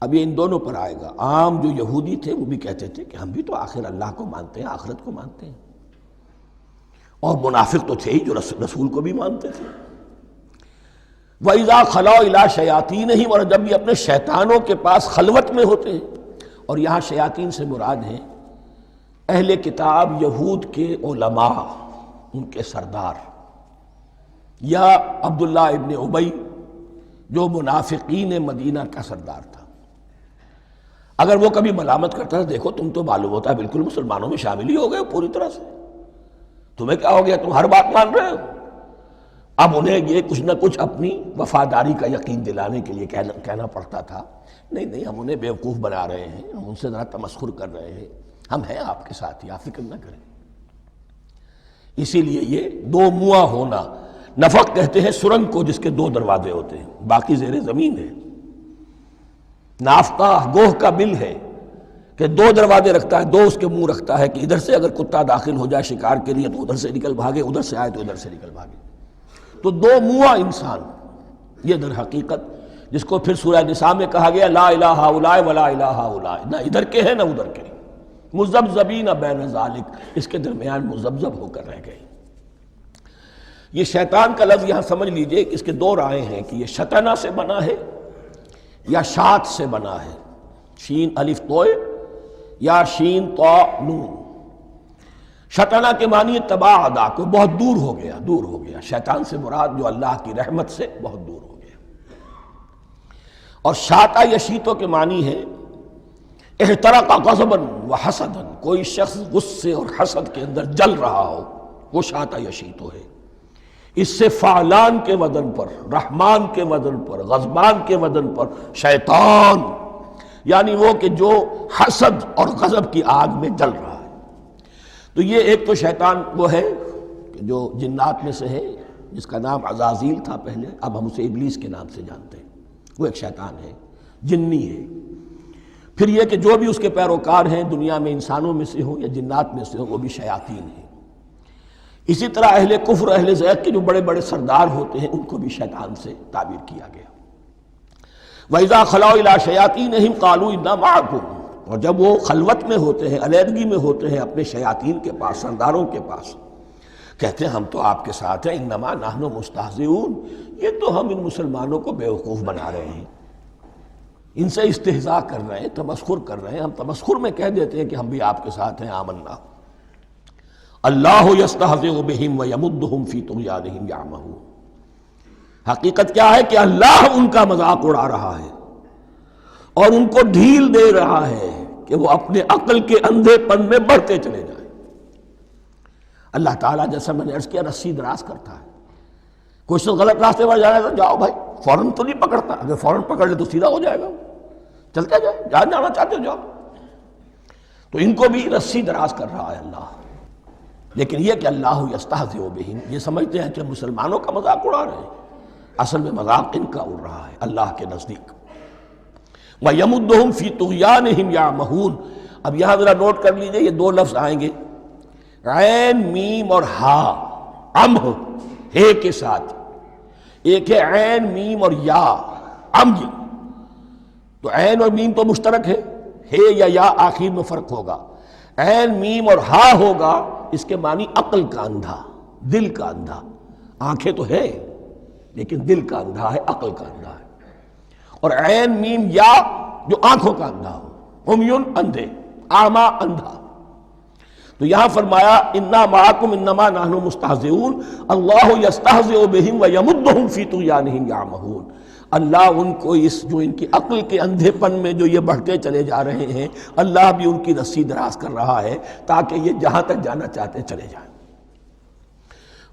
S1: اب یہ ان دونوں پر آئے گا، عام جو یہودی تھے وہ بھی کہتے تھے کہ ہم بھی تو آخر اللہ کو مانتے ہیں، آخرت کو مانتے ہیں، اور منافق تو تھے ہی جو رسول کو بھی مانتے تھے۔ وَإِذَا خَلَوْا إِلَىٰ شَيَاطِينِهِمْ، اور جب یہ اپنے شیطانوں کے پاس خلوت میں ہوتے ہیں، اور یہاں شیاطین سے مراد ہیں اہل کتاب یہود کے علماء، ان کے سردار، یا عبداللہ ابن ابی جو منافقین مدینہ کا سردار تھا، اگر وہ کبھی ملامت کرتا تھا، دیکھو تم تو معلوم ہوتا ہے بالکل مسلمانوں میں شامل ہی ہو گئے پوری طرح سے، تمہیں کیا ہو گیا، تم ہر بات مان رہے ہو۔ اب انہیں یہ کچھ نہ کچھ اپنی وفاداری کا یقین دلانے کے لیے کہنا پڑتا تھا، نہیں ہم انہیں بیوقوف بنا رہے ہیں، ہم ان سے ذرا تمسخر کر رہے ہیں، ہم ہیں آپ کے ساتھ ہی، آپ فکر نہ کریں۔ اسی لیے یہ دو منہ ہونا، نفق کہتے ہیں سرنگ کو جس کے دو دروازے ہوتے ہیں، باقی زیر زمین ہے۔ نافقہ گوہ کا بل ہے کہ دو دروازے رکھتا ہے، دو اس کے منہ رکھتا ہے کہ ادھر سے اگر کتا داخل ہو جائے شکار کے لیے تو ادھر سے نکل بھاگے، ادھر سے آئے تو ادھر سے نکل بھاگے۔ تو دو منہ انسان، یہ در حقیقت جس کو پھر سورہ نساء میں کہا گیا لا الہ الا ولا الہ الا، نہ ادھر کے ہیں نہ ادھر کے، مذبذبین بین ذالک، اس کے درمیان مذبذب ہو کر رہ گئے۔ یہ شیطان کا لفظ یہاں سمجھ لیجئے کہ اس کے دو رائے ہیں کہ یہ شطنہ سے بنا ہے یا شات سے بنا ہے، شین الف توئے یا شین تو نون۔ شطنہ کے معنی تباعدا، کو بہت دور ہو گیا، دور ہو گیا، شیطان سے مراد جو اللہ کی رحمت سے بہت دور ہو گیا۔ اور شاتا یشیتو کے معنی ہے احترق غضبا وحسدا، کوئی شخص غصے اور حسد کے اندر جل رہا ہو، وہ شاتا یشیتو ہے۔ اس سے فعلان کے وزن پر، رحمان کے وزن پر، غضبان کے وزن پر شیطان، یعنی وہ کہ جو حسد اور غضب کی آگ میں جل رہا ہے۔ تو یہ ایک تو شیطان وہ ہے کہ جو جنات میں سے ہے، جس کا نام عزازیل تھا پہلے، اب ہم اسے ابلیس کے نام سے جانتے ہیں، وہ ایک شیطان ہے، جنی ہے۔ پھر یہ کہ جو بھی اس کے پیروکار ہیں دنیا میں انسانوں میں سے ہوں یا جنات میں سے ہوں، وہ بھی شیاطین ہیں۔ اسی طرح اہل کفر، اہل زیغ کے جو بڑے بڑے سردار ہوتے ہیں، ان کو بھی شیطان سے تعبیر کیا گیا۔ وَإِذَا خَلَوْا إِلَىٰ شَيَاطِينِهِمْ قَالُوا إِنَّا مَعَكُمْ، اور جب وہ خلوت میں ہوتے ہیں، علیحدگی میں ہوتے ہیں اپنے شیاطین کے پاس، سرداروں کے پاس، کہتے ہیں ہم تو آپ کے ساتھ ہیں، انما نحن مستہزئون، یہ تو ہم ان مسلمانوں کو بیوقوف بنا رہے ہیں، ان سے استہزاء کر رہے ہیں، تمسخر کر رہے ہیں۔ ہم تمسخر میں کہہ دیتے ہیں کہ ہم بھی آپ کے ساتھ ہیں، آمنا۔ اللہ یستہزئ بہم ویمدہم فی طغیانہم یعمہون، حقیقت کیا ہے کہ اللہ ان کا مذاق اڑا رہا ہے اور ان کو ڈھیل دے رہا ہے کہ وہ اپنے عقل کے اندھے پن میں بڑھتے چلے جائیں۔ اللہ تعالیٰ جیسا میں نے عرض کیا رسی دراز کرتا ہے، کوئی شخص غلط راستے پر جانا ہے تو جاؤ بھائی، فوراً تو نہیں پکڑتا، اگر فوراً پکڑ لے تو سیدھا ہو جائے گا، چلتے جائے، جہاں جانا چاہتے ہو جاؤ۔ تو ان کو بھی رسی دراز کر رہا ہے اللہ، لیکن یہ کہ اللہ یستہزئ بہم، یہ سمجھتے ہیں کہ مسلمانوں کا مذاق اڑا رہے ہیں، اصل میں مذاق ان کا اڑ رہا ہے اللہ کے نزدیک۔ وَيَمُدُّهُمْ فِي طُغْيَانِهِمْ يَعْمَهُونَ، اب یہاں ذرا نوٹ کر لیجئے، یہ دو لفظ آئیں گے، عین میم اور ہا، امہ ہے کے ساتھ، ایک ہے عین میم اور یا، امج، تو عین اور میم تو مشترک ہے یا آخر میں فرق ہوگا، عین میم اور ہا ہوگا، اس کے معنی عقل کا اندھا، دل کا اندھا، آنکھیں تو ہے لیکن دل کا اندھا ہے، عقل کا اندھا ہے۔ اور عین میم یا جو آنکھوں کا اندھا ہو، عمیٌ اندھے، اعمیٰ اندھا۔ تو یہاں فرمایا انا معکم انما نحن مستہزئون، اللہ یستہزئ بہم ویمدہم فی طغیانہم یعمہون، اللہ ان کو اس جو ان کی عقل کے اندھے پن میں جو یہ بڑھتے چلے جا رہے ہیں، اللہ بھی ان کی رسی دراز کر رہا ہے تاکہ یہ جہاں تک جانا چاہتے چلے جائیں۔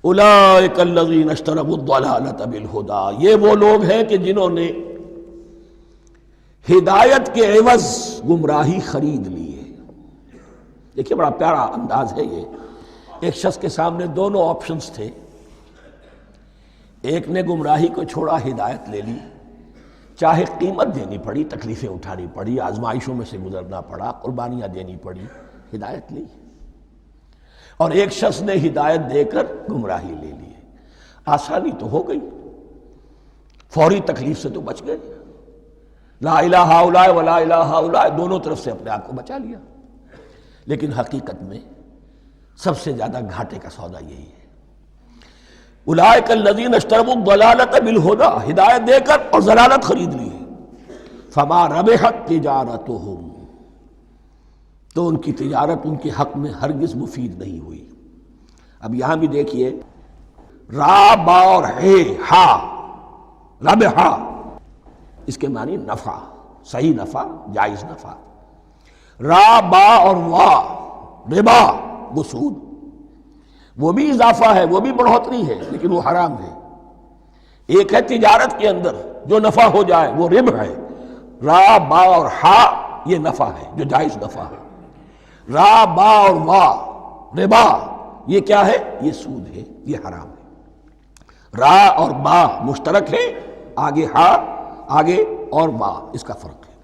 S1: اولئک الذین اشتروا الضلالۃ بالہدی، یہ وہ لوگ ہیں کہ جنہوں نے ہدایت کے عوض گمراہی خرید لی ہے۔ دیکھیے بڑا پیارا انداز ہے یہ، ایک شخص کے سامنے دونوں آپشنز تھے، ایک نے گمراہی کو چھوڑا، ہدایت لے لی، چاہے قیمت دینی پڑی، تکلیفیں اٹھانی پڑی، آزمائشوں میں سے گزرنا پڑا، قربانیاں دینی پڑی، ہدایت لی۔ اور ایک شخص نے ہدایت دے کر گمراہی لے لی ہے، آسانی تو ہو گئی، فوری تکلیف سے تو بچ گئے، لا الہ الا ولا الہ الا، دونوں طرف سے اپنے آپ کو بچا لیا۔ لیکن حقیقت میں سب سے زیادہ گھاٹے کا سودا یہی ہے، اولئک الذین اشتروا الضلالۃ بالہدی، ہدایت دے کر اور ضلالت خرید لی ہے، فما ربحت تجارتہم، تو ان کی تجارت ان کے حق میں ہرگز مفید نہیں ہوئی۔ اب یہاں بھی دیکھیے، را با اور ہے ہا، ربحا، اس کے معنی نفع، صحیح نفع، جائز نفع۔ را با اور وا ربا وہ سود، وہ بھی اضافہ ہے، وہ بھی بڑھوتری ہے، لیکن وہ حرام ہے۔ ایک ہے تجارت کے اندر جو نفع ہو جائے وہ ربح ہے، را با اور ہا یہ نفع ہے جو جائز نفع ہے۔ را با اور وا ربا یہ کیا ہے؟ یہ سود ہے، یہ حرام ہے۔ را اور با مشترک ہے، آگے ہا آگے اور با اس کا فرق ہے۔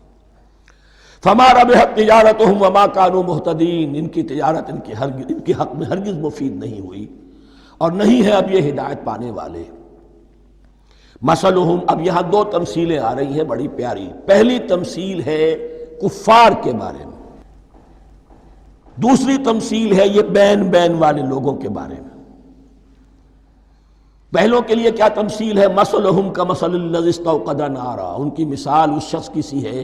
S1: فما ربحت تجارتهم وما كانوا مهتدين، ان کی تجارت ان کے حق میں ہرگز مفید نہیں ہوئی اور نہیں ہے اب یہ ہدایت پانے والے۔ مثلہم، اب یہاں دو تمثیلیں آ رہی ہیں بڑی پیاری۔ پہلی تمثیل ہے کفار کے بارے میں، دوسری تمثیل ہے یہ بین والے لوگوں کے بارے میں۔ پہلوں کے لیے کیا تمثیل ہے؟ مثلہم کمثل الذی استوقد نارا، ان کی مثال اس شخص کی سی ہے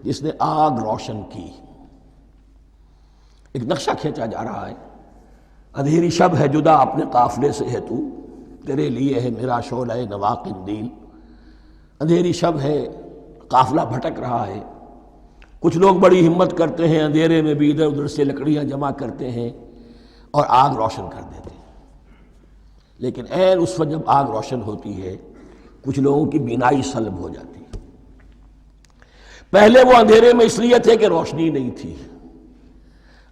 S1: جس نے آگ روشن کی۔ ایک نقشہ کھینچا جا رہا ہے، اندھیری شب ہے جدا اپنے قافلے سے ہے تو، تیرے لیے ہے میرا شعلہ نوا قندیل۔ اندھیری شب ہے، قافلہ بھٹک رہا ہے، کچھ لوگ بڑی ہمت کرتے ہیں، اندھیرے میں بھی ادھر ادھر سے لکڑیاں جمع کرتے ہیں اور آگ روشن کر دیتے ہیں، لیکن عین اس وقت جب آگ روشن ہوتی ہے کچھ لوگوں کی بینائی سلب ہو جاتی ہے۔ پہلے وہ اندھیرے میں اس لیے تھے کہ روشنی نہیں تھی،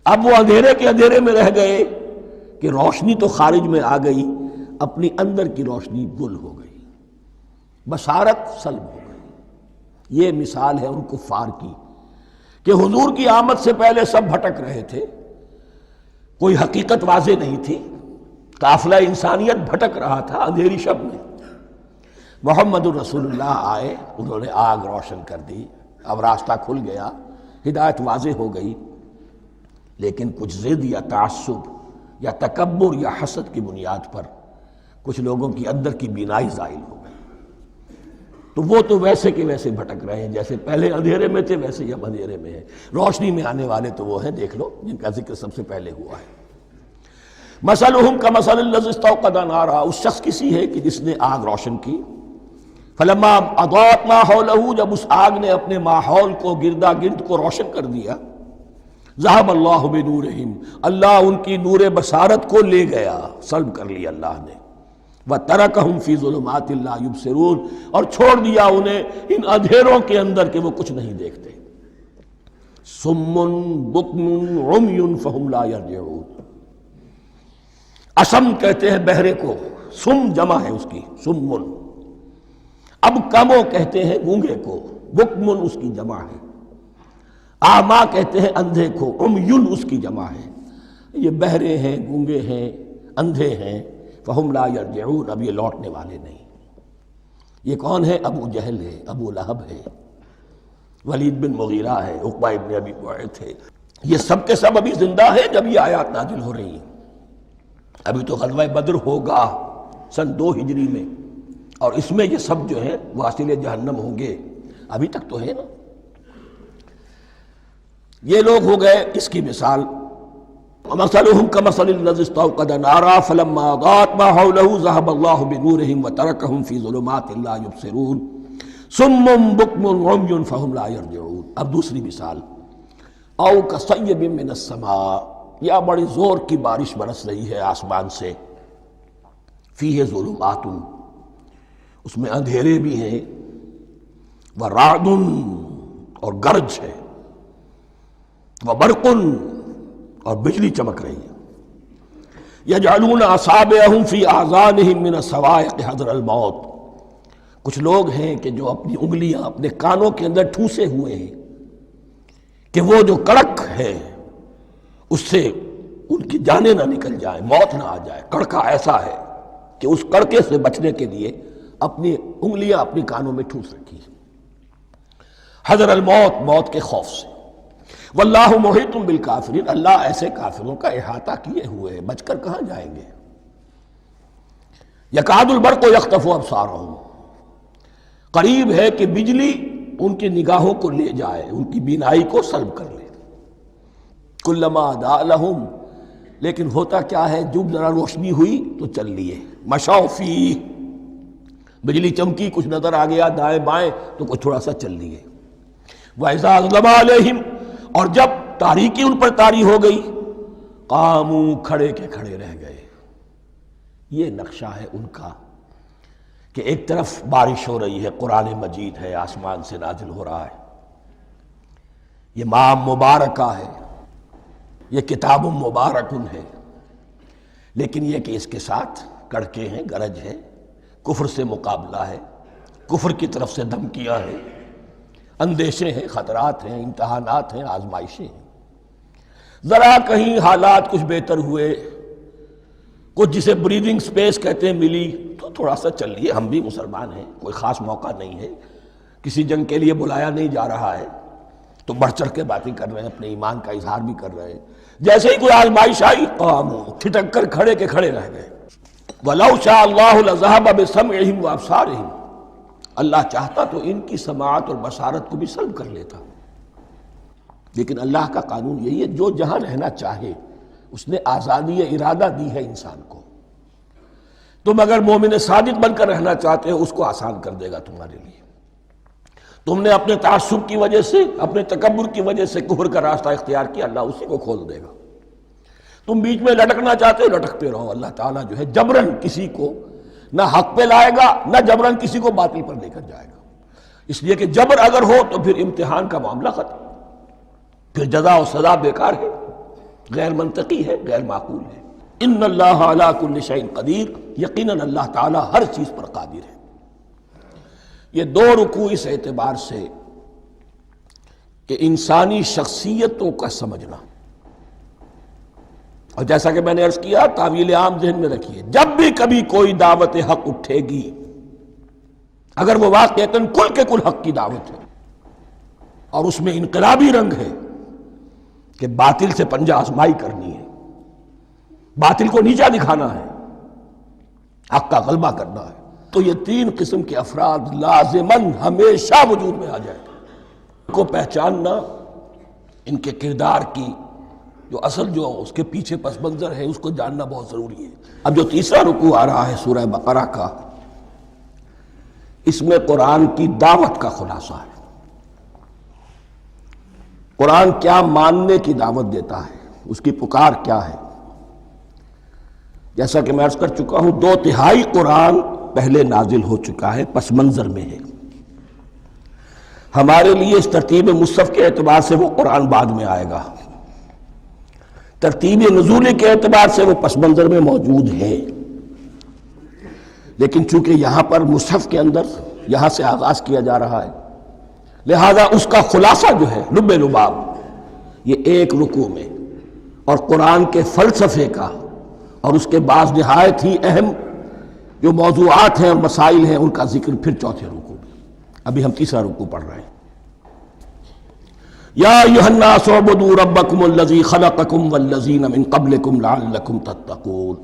S1: اب وہ اندھیرے کے اندھیرے میں رہ گئے کہ روشنی تو خارج میں آ گئی، اپنی اندر کی روشنی گل ہو گئی، بصارت سلب ہو گئی۔ یہ مثال ہے ان کفار کی کہ حضور کی آمد سے پہلے سب بھٹک رہے تھے، کوئی حقیقت واضح نہیں تھی، قافلہ انسانیت بھٹک رہا تھا اندھیری شب میں۔ محمد الرسول اللہ آئے، انہوں نے آگ روشن کر دی، اب راستہ کھل گیا، ہدایت واضح ہو گئی، لیکن کچھ ضد یا تعصب یا تکبر یا حسد کی بنیاد پر کچھ لوگوں کی اندر کی بینائی زائل ہو گئی، تو وہ تو ویسے کے ویسے بھٹک رہے ہیں، جیسے پہلے اندھیرے میں تھے ویسے ہی اب اندھیرے میں ہیں۔ روشنی میں آنے والے تو وہ ہیں، دیکھ لو جن کا ذکر سب سے پہلے ہوا ہے۔ مثلہم کمثل الذی استوقد نارا، اس شخص کی سی ہے کہ جس نے آگ روشن کی۔ فلما اضاءت ما حولہ، جب اس آگ نے اپنے ماحول کو گردا گرد کو روشن کر دیا، ذہب اللہ بنورہم، اللہ ان کی نور بصارت کو لے گیا، سلب کر لیا اللہ نے۔ وترکہم فی ظلمات لا یبصرون، اور چھوڑ دیا انہیں ان اندھیروں کے اندر کہ وہ کچھ نہیں دیکھتے۔ صم بکم عمی فہم لا یرجعون، اسم کہتے ہیں بہرے کو، سم جمع ہے اس کی، سمن۔ اب کمو کہتے ہیں گونگے کو، بکمن اس کی جمع ہے۔ آما کہتے ہیں اندھے کو، عمیون اس کی جمع ہے۔ یہ بہرے ہیں، گونگے ہیں، اندھے ہیں، فہم لا یرجعون، اب یہ لوٹنے والے نہیں۔ یہ کون ہے؟ ابو جہل ہے، ابو لہب ہے، ولید بن مغیرہ ہے، عقبہ ابن ابی معیط ہے، یہ سب کے سب ابھی زندہ ہیں جب یہ آیات نازل ہو رہی ہیں۔ ابھی تو غزوہ بدر ہوگا سن 2 ہجری میں، اور اس میں یہ سب جو ہیں واصل جہنم ہوں گے، ابھی تک تو ہے نا۔ یہ لوگ ہو گئے اس کی مثال۔ وَمَثَلُهُمْ كَمَثَلِ الَّذِي اسْتَوْقَدَ نَارًا فَلَمَّا أَضَاءَتْ مَا حَوْلَهُ ذَهَبَ اللَّهُ بِنُورِهِمْ وَتَرَكَهُمْ فِي ظُلُمَاتٍ لَا يُبْصِرُونَ صُمٌّ بُكْمٌ عُمْيٌ فَهُمْ لَا يَرْجِعُونَ۔ اب دوسری مثال، أَوْ كَصَيِّبٍ مِّنَ السَّمَاءِ، یا بڑی زور کی بارش برس رہی ہے آسمان سے، فِيهِ ظُلُمَاتٌ، اس میں اندھیرے بھی ہیں، وَرَعْدٌ اور گرج ہے، وَبَرْقٌ اور بجلی چمک رہی ہے، یجعلون اصابعہم فی اذانہم من الصواعق حذر الموت، کچھ لوگ ہیں کہ جو اپنی انگلیاں اپنے کانوں کے اندر ٹھوسے ہوئے ہیں کہ وہ جو کڑک ہے اس سے ان کی جانیں نہ نکل جائیں، موت نہ آ جائے۔ کڑکا ایسا ہے کہ اس کڑکے سے بچنے کے لیے اپنی انگلیاں اپنی کانوں میں ٹھوس رکھی، حذر الموت، موت کے خوف سے۔ واللہ محیط بالکافرین، اللہ ایسے کافروں کا احاطہ کیے ہوئے ہیں، بچ کر کہاں جائیں گے۔ یکاد البرق یخطف ابصارہم، قریب ہے کہ بجلی ان کی نگاہوں کو لے جائے، ان کی بینائی کو سلب کر لے۔ کلما اضاء لہم، لیکن ہوتا کیا ہے، جب ذرا روشنی ہوئی تو چل لیے، مشوا فیہ، بجلی چمکی، کچھ نظر آ گیا دائیں بائیں تو کچھ تھوڑا سا چل لیے۔ وَإِذَا أَظْلَمَ عَلَيْهِمْ، اور جب تاریکی ان پر طاری ہو گئی، قاموا، کھڑے کے کھڑے رہ گئے۔ یہ نقشہ ہے ان کا کہ ایک طرف بارش ہو رہی ہے، قرآن مجید ہے، آسمان سے نازل ہو رہا ہے، یہ ماہ مبارکہ ہے، یہ کتاب مبارکن ہے، لیکن یہ کہ اس کے ساتھ کڑکے ہیں، گرج ہے، کفر سے مقابلہ ہے، کفر کی طرف سے دھمکیاں ہیں، اندیشے ہیں، خطرات ہیں، امتحانات ہیں، آزمائشیں ہیں۔ ذرا کہیں حالات کچھ بہتر ہوئے، کچھ جسے بریدنگ سپیس کہتے ہیں ملی، تو تھوڑا سا چل لیے، ہم بھی مسلمان ہیں، کوئی خاص موقع نہیں ہے، کسی جنگ کے لیے بلایا نہیں جا رہا ہے، تو بڑھ چڑھ کے باتیں کر رہے ہیں، اپنے ایمان کا اظہار بھی کر رہے ہیں۔ جیسے ہی کوئی آزمائش آئی، قاموا، ٹھٹک کر کھڑے کے کھڑے رہ گئے۔ وَلَوْ شَاءَ اللَّهُ لَذَهَبَ بِسَمْعِهِمْ وَأَبْصَارِهِمْ، اللہ چاہتا تو ان کی سماعت اور بصارت کو بھی سلب کر لیتا، لیکن اللہ کا قانون یہی ہے، جو جہاں رہنا چاہے اس نے آزادی ارادہ دی ہے انسان کو۔ تم اگر مومن صادق بن کر رہنا چاہتے ہو، اس کو آسان کر دے گا تمہارے لیے۔ تم نے اپنے تعصب کی وجہ سے، اپنے تکبر کی وجہ سے کفر کا راستہ اختیار کیا، اللہ اسی کو کھول دے گا۔ تم بیچ میں لٹکنا چاہتے ہو، لٹکتے رہو، اللہ تعالیٰ جو ہے جبراً کسی کو نہ حق پہ لائے گا، نہ جبراً کسی کو باطل پر لے کر جائے گا، اس لیے کہ جبر اگر ہو تو پھر امتحان کا معاملہ ختم، پھر جزا و سزا بیکار ہے، غیر منطقی ہے، غیر معقول ہے۔ ان اللہ علی کل شیء قدیر، یقیناً اللہ تعالیٰ ہر چیز پر قادر ہے۔ یہ دو رکوع اس اعتبار سے کہ انسانی شخصیتوں کا سمجھنا، اور جیسا کہ میں نے عرض کیا، تعویل عام ذہن میں رکھیے، جب بھی کبھی کوئی دعوت حق اٹھے گی، اگر وہ واقعتاً کل کے کل حق کی دعوت ہے اور اس میں انقلابی رنگ ہے کہ باطل سے پنجہ آزمائی کرنی ہے، باطل کو نیچا دکھانا ہے، حق کا غلبہ کرنا ہے، تو یہ تین قسم کے افراد لازماً ہمیشہ وجود میں آ جائیں۔ ان کو پہچاننا، ان کے کردار کی جو اصل جو اس کے پیچھے پس منظر ہے، اس کو جاننا بہت ضروری ہے۔ اب جو تیسرا رکوع آ رہا ہے سورہ بقرہ کا، اس میں قرآن کی دعوت کا خلاصہ ہے۔ قرآن کیا ماننے کی دعوت دیتا ہے، اس کی پکار کیا ہے۔ جیسا کہ میں عرض کر چکا ہوں، 2/3 قرآن پہلے نازل ہو چکا ہے، پس منظر میں ہے۔ ہمارے لیے اس ترتیب مصحف کے اعتبار سے وہ قرآن بعد میں آئے گا، ترتیب نزول کے اعتبار سے وہ پس منظر میں موجود ہے، لیکن چونکہ یہاں پر مصحف کے اندر یہاں سے آغاز کیا جا رہا ہے، لہذا اس کا خلاصہ جو ہے لب لباب یہ ایک رکوع میں، اور قرآن کے فلسفے کا اور اس کے بعض نہایت ہی اہم جو موضوعات ہیں اور مسائل ہیں، ان کا ذکر پھر چوتھے رکوع میں۔ ابھی ہم تیسرا رکوع پڑھ رہے ہیں۔ یا ایھا الناس اعبدوا ربکم الذی خلقکم والذین من قبلکم لعلکم تتقون،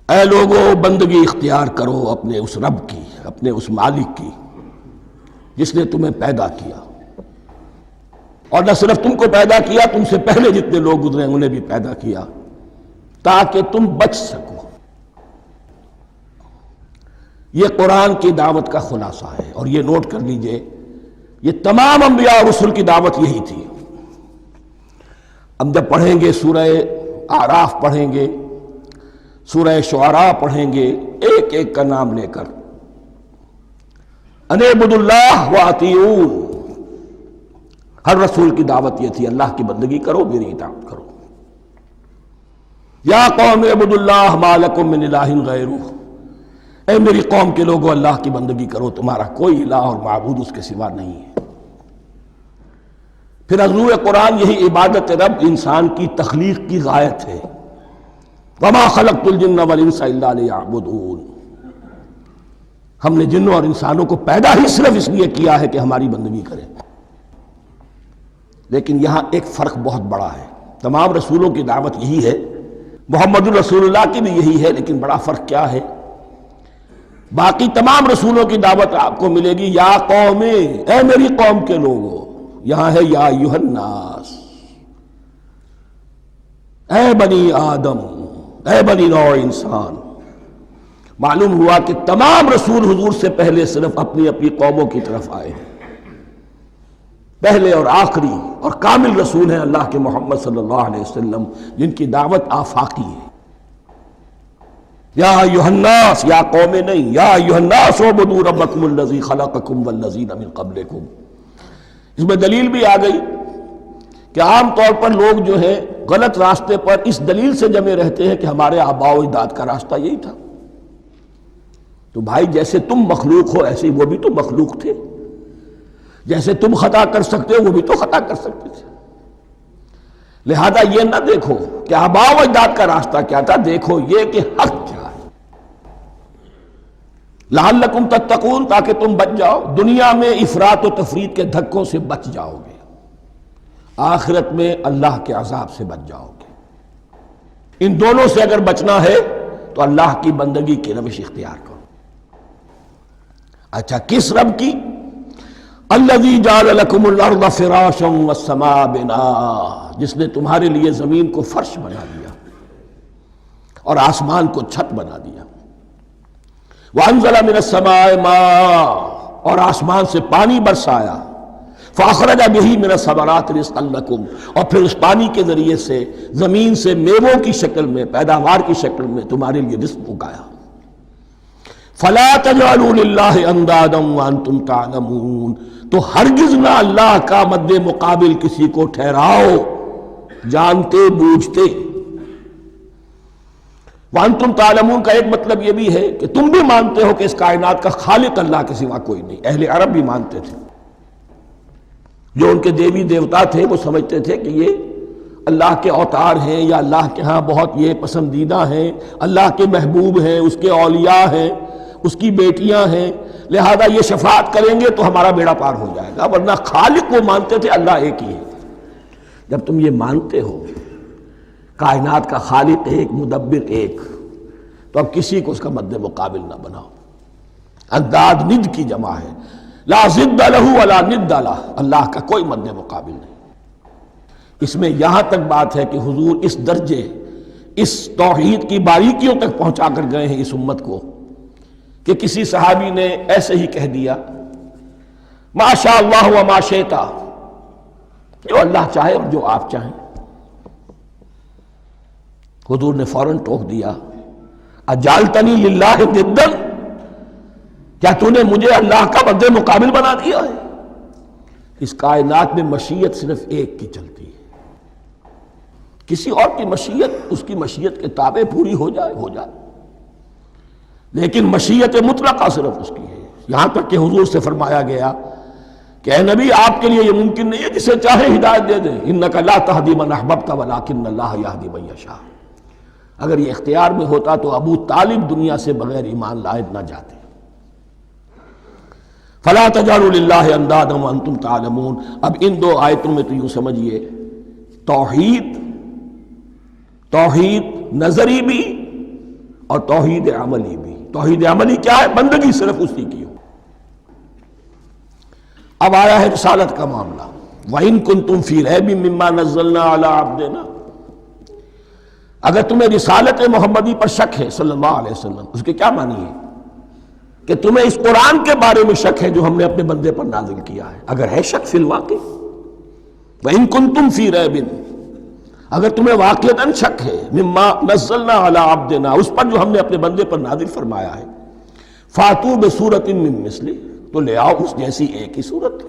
S1: اے لوگو بندگی اختیار کرو اپنے اس رب کی، اپنے اس مالک کی جس نے تمہیں پیدا کیا، اور نہ صرف تم کو پیدا کیا، تم سے پہلے جتنے لوگ گزرے انہیں بھی پیدا کیا تاکہ تم بچ سکو۔ یہ قرآن کی دعوت کا خلاصہ ہے، اور یہ نوٹ کر لیجئے، یہ تمام انبیاء اور رسل کی دعوت یہی تھی۔ اب جب پڑھیں گے سورہ اعراف، پڑھیں گے سورہ شعراء، پڑھیں گے ایک ایک کا نام لے کر، ان اعبدوا اللہ واطیعون، ہر رسول کی دعوت یہ تھی، اللہ کی بندگی کرو، میری اطاعت کرو۔ یا قوم اعبدوا اللہ ما لکم من الہ غیرہ، اے میری قوم کے لوگوں اللہ کی بندگی کرو، تمہارا کوئی الہ اور معبود اس کے سوا نہیں ہے۔ پھر عضو قرآن یہی عبادت رب انسان کی تخلیق کی غایت ہے، وما خلقت الجن والانس الا لیعبدون، ہم نے جنوں اور انسانوں کو پیدا ہی صرف اس لیے کیا ہے کہ ہماری بندگی کریں۔ لیکن یہاں ایک فرق بہت بڑا ہے، تمام رسولوں کی دعوت یہی ہے، محمد الرسول اللہ کی بھی یہی ہے، لیکن بڑا فرق کیا ہے؟ باقی تمام رسولوں کی دعوت آپ کو ملے گی یا قوم، اے میری قوم کے لوگوں، یہاں ہے یا ایھا الناس، اے بنی آدم، اے بنی نوع انسان، معلوم ہوا کہ تمام رسول حضور سے پہلے صرف اپنی اپنی قوموں کی طرف آئے ہیں. پہلے اور آخری اور کامل رسول ہیں اللہ کے محمد صلی اللہ علیہ وسلم، جن کی دعوت آفاقی ہے. یا ایھا الناس، یا قوم نہیں، یا ایھا الناس اعبدوا ربکم الذی خلقکم والذین من قبلکم. اس میں دلیل بھی آ گئی کہ عام طور پر لوگ جو ہے غلط راستے پر اس دلیل سے جمے رہتے ہیں کہ ہمارے آباء و اجداد کا راستہ یہی تھا. تو بھائی جیسے تم مخلوق ہو ایسے ہی وہ بھی تو مخلوق تھے، جیسے تم خطا کر سکتے ہو وہ بھی تو خطا کر سکتے تھے. لہذا یہ نہ دیکھو کہ آباء و اجداد کا راستہ کیا تھا، دیکھو یہ کہ حق کیا ہے. لعلکم تتقون، تاکہ تم بچ جاؤ، دنیا میں افراط و تفریط کے دھکوں سے بچ جاؤ گے، آخرت میں اللہ کے عذاب سے بچ جاؤ گے. ان دونوں سے اگر بچنا ہے تو اللہ کی بندگی کی روش اختیار کرو. اچھا، کس رب کی؟ الذی جعل لکم الارض فراشا والسماء بناء، جس نے تمہارے لیے زمین کو فرش بنا دیا اور آسمان کو چھت بنا دیا. وانزل من السماء ماء، اور آسمان سے پانی برسایا. فاخرج بہ من الثمرات رزقا لکم، اور پھر اس پانی کے ذریعے سے زمین سے میووں کی شکل میں، پیداوار کی شکل میں تمہارے لیے رزق اگایا. فلا تجعلوا للہ اندادا وانتم تعلمون، تو ہرگز نہ اللہ کا مد مقابل کسی کو ٹھہراؤ جانتے بوجھتے. وانتم تعلمون کا ایک مطلب یہ بھی ہے کہ تم بھی مانتے ہو کہ اس کائنات کا خالق اللہ کے سوا کوئی نہیں. اہل عرب بھی مانتے تھے، جو ان کے دیوی دیوتا تھے وہ سمجھتے تھے کہ یہ اللہ کے اوتار ہیں، یا اللہ کے ہاں بہت یہ پسندیدہ ہیں، اللہ کے محبوب ہیں، اس کے اولیاء ہیں، اس کی بیٹیاں ہیں، لہذا یہ شفاعت کریں گے تو ہمارا بیڑا پار ہو جائے گا. ورنہ خالق وہ مانتے تھے اللہ ایک ہی ہے. جب تم یہ مانتے ہو کائنات کا خالق ایک، مدبر ایک، تو اب کسی کو اس کا مد مقابل نہ بناؤ. انداد ند کی جمع ہے، لا ضد لہ ولا ند لہ، اللہ کا کوئی مد مقابل نہیں. اس میں یہاں تک بات ہے کہ حضور اس درجے، اس توحید کی باریکیوں تک پہنچا کر گئے ہیں اس امت کو کہ کسی صحابی نے ایسے ہی کہہ دیا ما شاء اللہ و ما شئت، جو اللہ چاہے اور جو آپ چاہیں. حضور نے فوراً ٹوک دیا اجعلتنی للہ ندا، کیا تو نے مجھے اللہ کا مد مقابل بنا دیا ہے؟ اس کائنات میں مشیت صرف ایک کی چلتی ہے، کسی اور کی مشیت اس کی مشیت کے تابع پوری ہو جائے ہو جائے، لیکن مشیت مطلقہ صرف اس کی ہے. یہاں تک کہ حضور سے فرمایا گیا کہ اے نبی آپ کے لیے یہ ممکن نہیں ہے جسے چاہے ہدایت دے دیں، انک لا تہدی من احببت ولکن اللہ یہدی من یشاء. اگر یہ اختیار میں ہوتا تو ابو طالب دنیا سے بغیر ایمان لائے نہ جاتے. فلا تجعلوا للہ اندادا وانتم تعلمون. اب ان دو آیتوں میں تو یوں سمجھیے توحید نظری بھی اور توحید عملی بھی. توحید عملی کیا ہے؟ بندگی صرف اسی کی ہو. اب آیا ہے رسالت کا معاملہ. وَإِن كُنتُمْ فِي رَيْبٍ مِّمَّا نَزَّلْنَا عَلَىٰ عَبْدِنَا، اگر تمہیں رسالت محمدی پر شک ہے صلی اللہ علیہ وسلم، اس کے کیا معنی ہے؟ کہ تمہیں اس قرآن کے بارے میں شک ہے جو ہم نے اپنے بندے پر نازل کیا ہے. اگر ہے شک فی الواقع، وَإِن كُنتُمْ فِي رَيْبٍ، اگر تمہیں واقعتاً شک ہے مما نزلنا علی عبدنا، اس پر جو ہم نے اپنے بندے پر نازل فرمایا ہے، فاتو بسورۃ من مثلہ، تو لے آؤ اس جیسی ایک ہی صورت.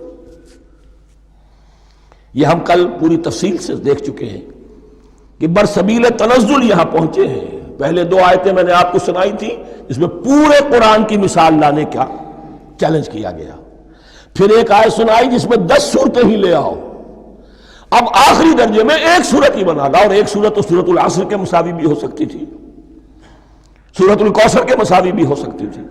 S1: یہ ہم کل پوری تفصیل سے دیکھ چکے ہیں کہ برسبیل تنزل یہاں پہنچے ہیں. پہلے دو آیتیں میں نے آپ کو سنائی تھی، اس میں پورے قرآن کی مثال لانے کا چیلنج کیا گیا. پھر ایک آیت سنائی جس میں 10 صورتیں ہی لے آؤ. اب آخری درجے میں ایک صورت ہی بنا لا، اور ایک صورت تو سورۃ العصر کے مساوی بھی ہو سکتی تھی، سورۃ الکوثر کے مساوی بھی ہو سکتی تھی.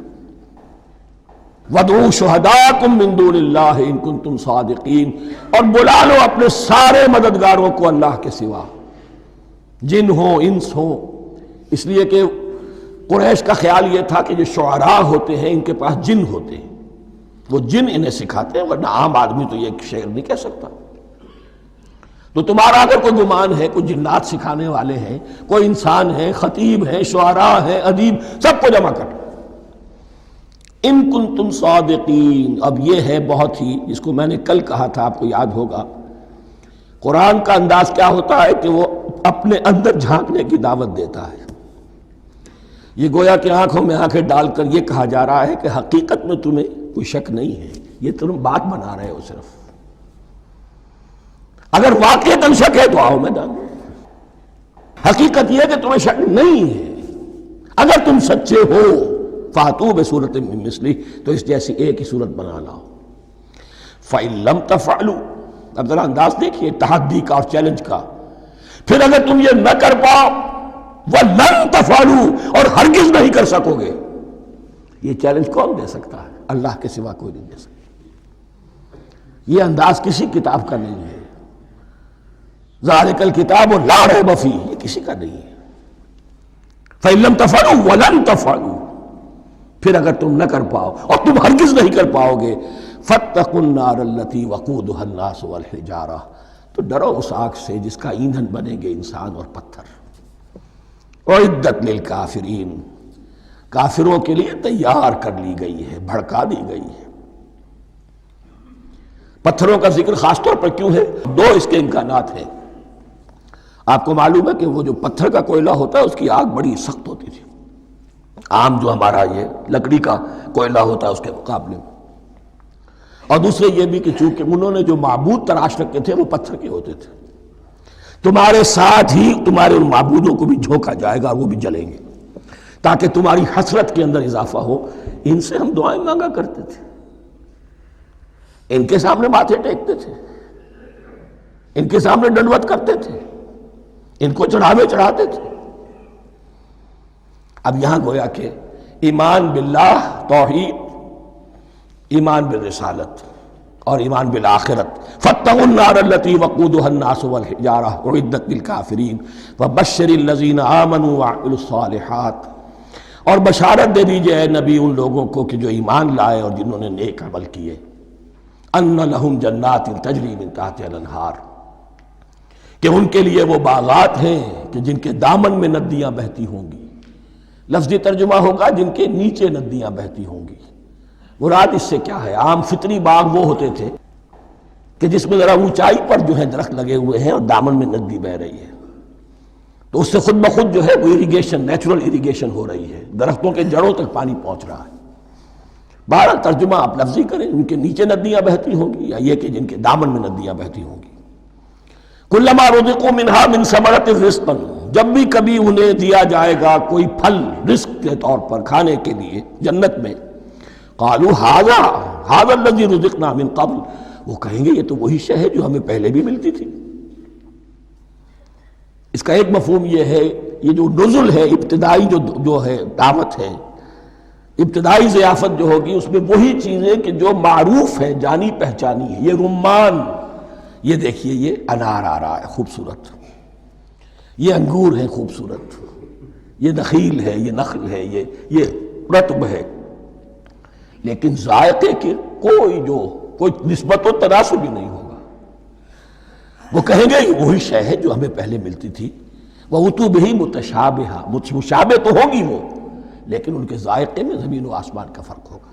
S1: وَادْعُوا شُهَدَاءَكُم مِّن دُونِ اللَّهِ إِن كُنتُمْ صَادِقِينَ، اور بلا لو اپنے سارے مددگاروں کو اللہ کے سوا، جن ہوں انس ہوں. اس لیے کہ قریش کا خیال یہ تھا کہ جو شعراء ہوتے ہیں ان کے پاس جن ہوتے ہیں، وہ جن انہیں سکھاتے ہیں، ورنہ عام آدمی تو یہ شعر نہیں کہہ سکتا. تو تمہارا اگر کوئی گمان ہے کوئی جنات سکھانے والے ہیں، کوئی انسان ہے، خطیب ہے، شعراء ہے، ادیب، سب کو جمع کر ان کنتم صادقین. اب یہ ہے بہت ہی، جس کو میں نے کل کہا تھا، آپ کو یاد ہوگا، قرآن کا انداز کیا ہوتا ہے کہ وہ اپنے اندر جھانکنے کی دعوت دیتا ہے. یہ گویا کہ آنکھوں میں آنکھیں ڈال کر یہ کہا جا رہا ہے کہ حقیقت میں تمہیں کوئی شک نہیں ہے، یہ تم بات بنا رہے ہو صرف. اگر واقعتاً شک ہے تو آؤ میدان میں. حقیقت یہ ہے کہ تمہیں شک نہیں ہے. اگر تم سچے ہو فاتو بصورت من مثلہ، تو اس جیسی ایک ہی صورت بنا لاؤ. فَإِن لَمْ تَفْعَلُوا، اب ذرا انداز دیکھیے تحدی کا اور چیلنج کا. پھر اگر تم یہ نہ کر پاؤ، وَلَن تَفْعَلُوا، اور ہرگز نہیں کر سکو گے. یہ چیلنج کون دے سکتا ہے؟ اللہ کے سوا کوئی نہیں دے سکتا. یہ انداز کسی کتاب کا نہیں ہے. ذَلِكَ الْكِتَابُ لَا رَيْبَ فِيهِ، یہ کسی کا نہیں ہے. فَإِن لَمْ تَفْعَلُوا وَلَن تَفْعَلُوا، پھر اگر تم نہ کر پاؤ اور تم ہرگز نہیں کر پاؤ گے، فَاتَّقُوا النَّارَ الَّتِي وَقُودُهَا النَّاسُ وَالْحِجَارَةُ، تو ڈرو اس آگ سے جس کا ایندھن بنیں گے انسان اور پتھر. اعدت للکافرین، کافروں کے لیے تیار کر لی گئی ہے، بھڑکا دی گئی ہے. پتھروں کا ذکر خاص طور پر کیوں ہے؟ دو اس کے امکانات ہیں. آپ کو معلوم ہے کہ وہ جو پتھر کا کوئلہ ہوتا ہے اس کی آگ بڑی سخت ہوتی تھی. عام جو ہمارا یہ لکڑی کا کوئلہ ہوتا ہے اس کے مقابلے میں. اور دوسرے یہ بھی کہ چونکہ انہوں نے جو معبود تراش رکھے تھے وہ پتھر کے ہوتے تھے، تمہارے ساتھ ہی تمہارے ان معبودوں کو بھی جھونکا جائے گا اور وہ بھی جلیں گے تاکہ تمہاری حسرت کے اندر اضافہ ہو. ان سے ہم دعائیں مانگا کرتے تھے، ان کے سامنے ماتھے ٹیکتے تھے، ان کے سامنے ڈنڈوت کرتے تھے، ان کو چڑھاوے چڑھاتے تھے. اب یہاں گویا کہ ایمان باللہ، توحید، ایمان بالرسالت اور ایمان بالآخرت. فَاتَّقُوا النَّارَ الَّتِي وَقُودُهَا النَّاسُ وَالْحِجَارَةُ اُعِدَّتْ لِلْكَافِرِينَ وَبَشِّرِ الَّذِينَ آمَنُوا وَعَمِلُوا الصَّالِحَاتِ، اور بشارت دے دیجئے اے نبی ان لوگوں کو کہ جو ایمان لائے اور جنہوں نے نیک عمل کیے. أَنَّ لَهُمْ جَنَّاتٍ تَجْرِي مِن تَحْتِهَا الْأَنْهَارُ، کہ ان کے لیے وہ باغات ہیں کہ جن کے دامن میں ندیاں بہتی ہوں گی. لفظی ترجمہ ہوگا جن کے نیچے ندیاں بہتی ہوں گی. مراد اس سے کیا ہے؟ عام فطری باغ وہ ہوتے تھے کہ جس میں ذرا اونچائی پر جو ہے درخت لگے ہوئے ہیں اور دامن میں ندی بہہ رہی ہے، تو اس سے خود بخود جو ہے وہ اریگیشن، نیچرل اریگیشن ہو رہی ہے، درختوں کے جڑوں تک پانی پہنچ رہا ہے. بہرحال ترجمہ آپ لفظی کریں، ان کے نیچے ندیاں بہتی ہوں گی یا یہ کہ جن کے دامن میں ندیاں بہتی ہوں گی. کلما رزقوا منہا من ثمرۃ رزقا، جب بھی کبھی انہیں دیا جائے گا کوئی پھل رزق کے طور پر کھانے کے لیے جنت میں، قالوا ھذا الذی رزقنا من قبل، وہ کہیں گے یہ تو وہی شے ہے جو ہمیں پہلے بھی ملتی تھی. اس کا ایک مفہوم یہ ہے، یہ جو نزل ہے، ابتدائی جو ہے دعوت ہے، ابتدائی ضیافت جو ہوگی اس میں وہی چیزیں کہ جو معروف ہے، جانی پہچانی ہے. یہ رمان، یہ دیکھیے یہ انار آ رہا ہے خوبصورت، یہ انگور ہے خوبصورت، یہ نخیل ہے، یہ نخل ہے، یہ رطب ہے، لیکن ذائقے کے کوئی نسبت و تناسب بھی نہیں ہوگا. وہ کہیں گے یہ وہی شے ہے جو ہمیں پہلے ملتی تھی. وَأُتُوا بِهِ مُتَشَابِهًا، مشابہ تو ہوگی وہ، لیکن ان کے ذائقے میں زمین و آسمان کا فرق ہوگا.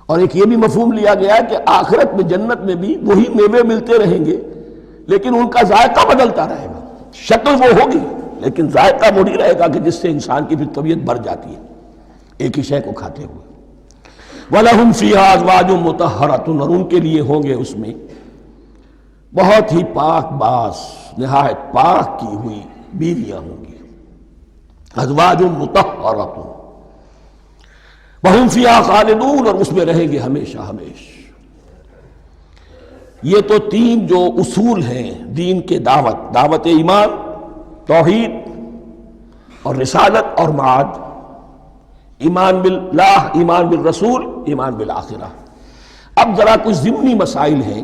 S1: اور ایک یہ بھی مفہوم لیا گیا کہ آخرت میں جنت میں بھی وہی میوے ملتے رہیں گے لیکن ان کا ذائقہ بدلتا رہے گا. شکل وہ ہوگی لیکن ذائقہ وہی رہے گا کہ جس سے انسان کی پھر طبیعت بھر جاتی ہے ایک ہی شے کو کھاتے ہوئے. وَلَهُمْ فِيهَا أَزْوَاجٌ مُطَهَّرَةٌ، اور ان کے لیے ہوں گے اس میں بہت ہی پاک باز، نہایت پاک کی ہوئی بیویاں ہوں گی. أَزْوَاجٌ مُطَهَّرَةٌ وَهُمْ فِيهَا خَالِدُونَ، اور اس میں رہیں گے ہمیشہ ہمیش. یہ تو تین جو اصول ہیں دین کے دعوت ایمان، توحید اور رسالت اور معاد، ایمان باللہ، ایمان بالرسول، ایمان بالآخرہ. اب ذرا کچھ ضمنی مسائل ہیں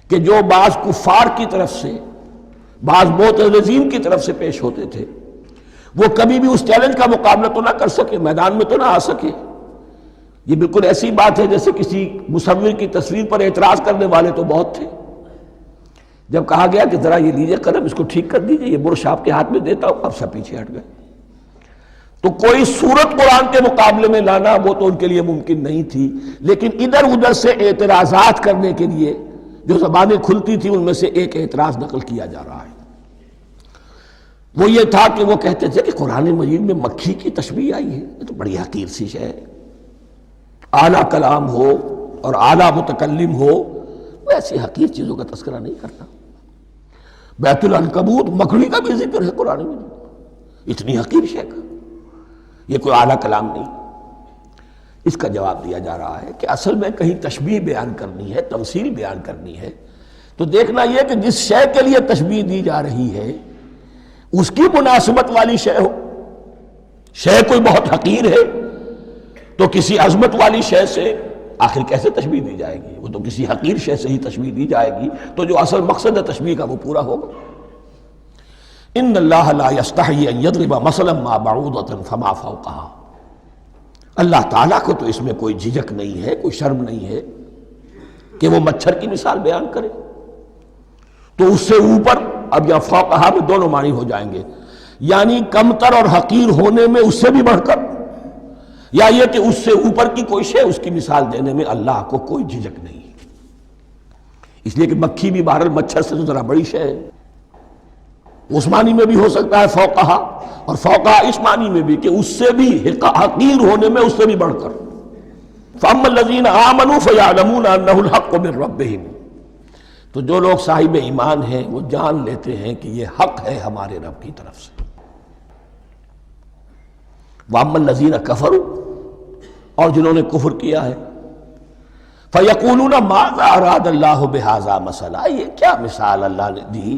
S1: کہ جو بعض کفار کی طرف سے، بعض معتزلین کی طرف سے پیش ہوتے تھے، وہ کبھی بھی اس چیلنج کا مقابلہ تو نہ کر سکے، میدان میں تو نہ آ سکے. یہ بالکل ایسی بات ہے جیسے کسی مصور کی تصویر پر اعتراض کرنے والے تو بہت تھے. جب کہا گیا کہ ذرا یہ لیجیے قلم، اس کو ٹھیک کر دیجیے، یہ برش آپ کے ہاتھ میں دیتا ہوں، اب سب پیچھے ہٹ گئے. تو کوئی صورت قرآن کے مقابلے میں لانا وہ تو ان کے لیے ممکن نہیں تھی، لیکن ادھر ادھر سے اعتراضات کرنے کے لیے جو زبانیں کھلتی تھی ان میں سے ایک اعتراض نقل کیا جا رہا ہے۔ وہ یہ تھا کہ وہ کہتے تھے کہ قرآن مجید میں مکھی کی تشبیہ آئی ہے، یہ تو بڑی حقیر سی شے ہے، اعلیٰ کلام ہو اور اعلیٰ متکلم ہو وہ ایسی حقیر چیزوں کا تذکرہ نہیں کرتا۔ بیت العنکبوت مکڑی کا بھی ذکر ہے قرآن میں، اتنی حقیر شے کا، یہ کوئی اعلیٰ کلام نہیں۔ اس کا جواب دیا جا رہا ہے کہ اصل میں کہیں تشبیہ بیان کرنی ہے، تمثیل بیان کرنی ہے تو دیکھنا یہ کہ جس شے کے لیے تشبیہ دی جا رہی ہے اس کی مناسبت والی شے ہو۔ شے کوئی بہت حقیر ہے تو کسی عظمت والی شے سے آخر کیسے تشبیہ دی جائے گی؟ وہ تو کسی حقیر شے سے ہی تشبیہ دی جائے گی تو جو اصل مقصد ہے تشبیہ کا وہ پورا ہوگا۔ ان اللہ لا یستحی ان یضرب مثلا ما بعوضۃ فما فوقها، اللہ تعالیٰ کو تو اس میں کوئی جھجک نہیں ہے، کوئی شرم نہیں ہے کہ وہ مچھر کی مثال بیان کرے، تو اس سے اوپر، اب یا فوقہا میں دونوں معنی ہو جائیں گے، یعنی کمتر اور حقیر ہونے میں اس سے بھی بڑھ کر، یا یہ کہ اس سے اوپر کی کوئی شے اس کی مثال دینے میں اللہ کو کوئی جھجک نہیں، اس لیے کہ مکھی بھی بہرحال مچھر سے تو ذرا بڑی شے ہے۔ اس معنی میں بھی ہو سکتا ہے فوقہا، اور فوقہا اس معنی میں بھی کہ اس سے بھی حقیر ہونے میں اس سے بھی بڑھ کر۔ فَأَمَّا الَّذِينَ آمَنُوا فَيَعْلَمُونَ أَنَّهُ الْحَقُّ مِن رَّبِّهِمْ، تو جو لوگ صاحب ایمان ہیں وہ جان لیتے ہیں کہ یہ حق ہے ہمارے رب کی طرف سے۔ وَأَمَّا الَّذِينَ كَفَرُوا، اور جنہوں نے کفر کیا ہے، فَيَقُولُونَ مَاذَا أَرَادَ اللَّهُ بِهَذَا مَثَلًا، یہ کیا مثال اللہ نے دی،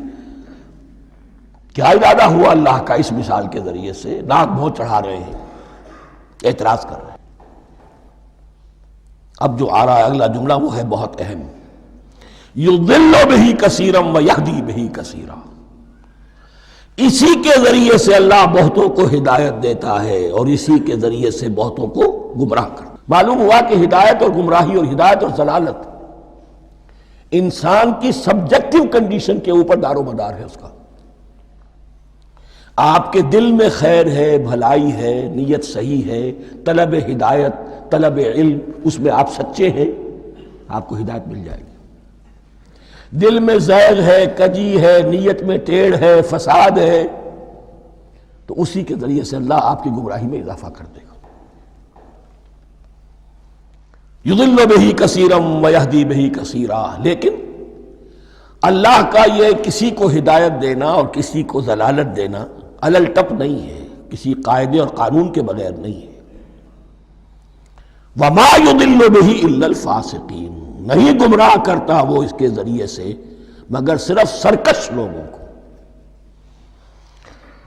S1: کیا ارادہ ہوا اللہ کا اس مثال کے ذریعے سے؟ ناک بھوں چڑھا رہے ہیں، اعتراض کر رہے ہیں۔ اب جو آ رہا ہے اگلا جملہ وہ ہے بہت اہم، یضل بہ کثیرا ویہدی بہ کثیرا، اسی کے ذریعے سے اللہ بہتوں کو ہدایت دیتا ہے اور اسی کے ذریعے سے بہتوں کو گمراہ کرتا۔ معلوم ہوا کہ ہدایت اور گمراہی اور ہدایت اور ضلالت انسان کی سبجیکٹو کنڈیشن کے اوپر دار و مدار ہے اس کا۔ آپ کے دل میں خیر ہے، بھلائی ہے، نیت صحیح ہے، طلب ہدایت، طلب علم، اس میں آپ سچے ہیں، آپ کو ہدایت مل جائے گی۔ دل میں زیغ ہے، کجی ہے، نیت میں ٹیڑھ ہے، فساد ہے، تو اسی کے ذریعے سے اللہ آپ کی گمراہی میں اضافہ کر دے گا۔ یضل بہ کثیرا ویہدی بہ کثیرا، لیکن اللہ کا یہ کسی کو ہدایت دینا اور کسی کو ضلالت دینا علل ٹپ نہیں ہے، کسی قاعدے اور قانون کے بغیر نہیں ہے۔ وما یضل بہ الا الفاسقین، نہیں گمراہ کرتا وہ اس کے ذریعے سے مگر صرف سرکش لوگوں کو،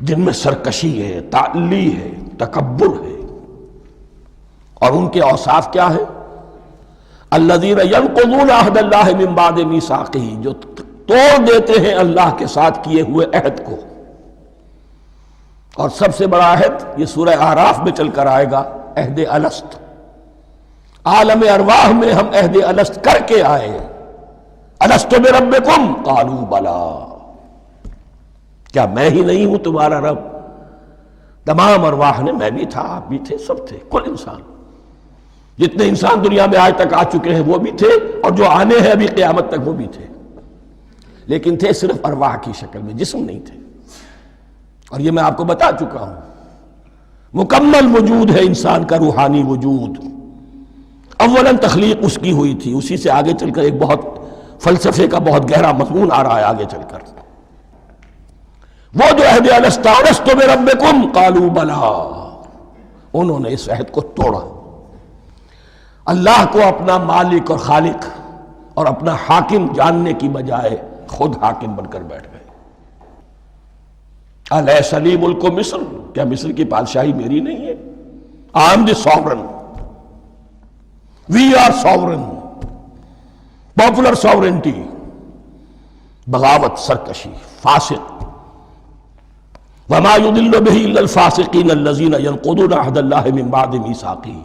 S1: جن میں سرکشی ہے، تعلی ہے، تکبر ہے، اور ان کے اوصاف کیا ہے؟ الذین ینقضون عہد اللہ من بعد میثاقہ، جو توڑ دیتے ہیں اللہ کے ساتھ کیے ہوئے عہد کو۔ اور سب سے بڑا عہد یہ سورہ اعراف میں چل کر آئے گا، عہد الست۔ عالم ارواح میں ہم عہد الست کر کے آئے، الست بربکم قالوا بلا، کیا میں ہی نہیں ہوں تمہارا رب؟ تمام ارواح نے، میں بھی تھا، آپ بھی تھے، سب تھے، کل انسان، جتنے انسان دنیا میں آج تک آ چکے ہیں وہ بھی تھے، اور جو آنے ہیں ابھی قیامت تک وہ بھی تھے، لیکن تھے صرف ارواح کی شکل میں، جسم نہیں تھے۔ اور یہ میں آپ کو بتا چکا ہوں، مکمل وجود ہے انسان کا روحانی وجود۔ اولاً تخلیق اس کی ہوئی تھی، اسی سے آگے چل کر ایک بہت فلسفے کا بہت گہرا مضمون آ رہا ہے آگے چل کر۔ وہ جو عہد الست الست بربکم قالوا بلا، انہوں نے اس عہد کو توڑا، اللہ کو اپنا مالک اور خالق اور اپنا حاکم جاننے کی بجائے خود حاکم بن کر بیٹھ گئے۔ الیس لی ملک مصر، کیا مصر کی بادشاہی میری نہیں ہے؟ I am the sovereign, we are sovereign, popular sovereignty, بغاوت، سرکشی، فاسق۔ وما يضل به الا الفاسقين الذين ينقضون عهد الله من بعد ميثاقه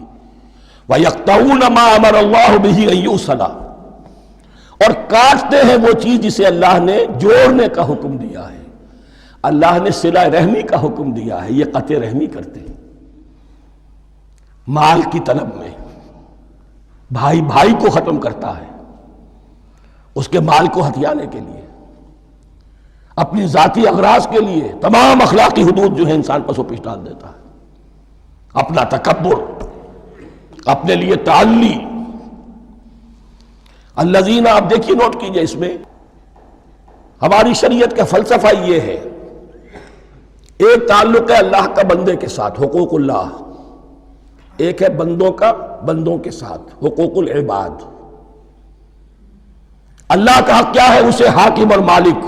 S1: ويقطعون ما امر الله به ان يوصل، اور کاٹتے ہیں وہ چیز جسے اللہ نے جوڑنے کا حکم دیا ہے۔ اللہ نے صلہ رحمی کا حکم دیا ہے، یہ قطع رحمی کرتے ہیں۔ مال کی طلب میں، بھائی بھائی کو ختم کرتا ہے اس کے مال کو ہتھیانے کے لیے، اپنی ذاتی اغراض کے لیے تمام اخلاقی حدود جو ہے انسان پس و پیش ڈال دیتا ہے، اپنا تکبر، اپنے لیے تعلی۔ الذین، آپ دیکھیے نوٹ کیجئے، اس میں ہماری شریعت کا فلسفہ یہ ہے، ایک تعلق ہے اللہ کا بندے کے ساتھ، حقوق اللہ، ایک ہے بندوں کا بندوں کے ساتھ، حقوق العباد۔ اللہ کا حق کیا ہے؟ اسے حاکم اور مالک،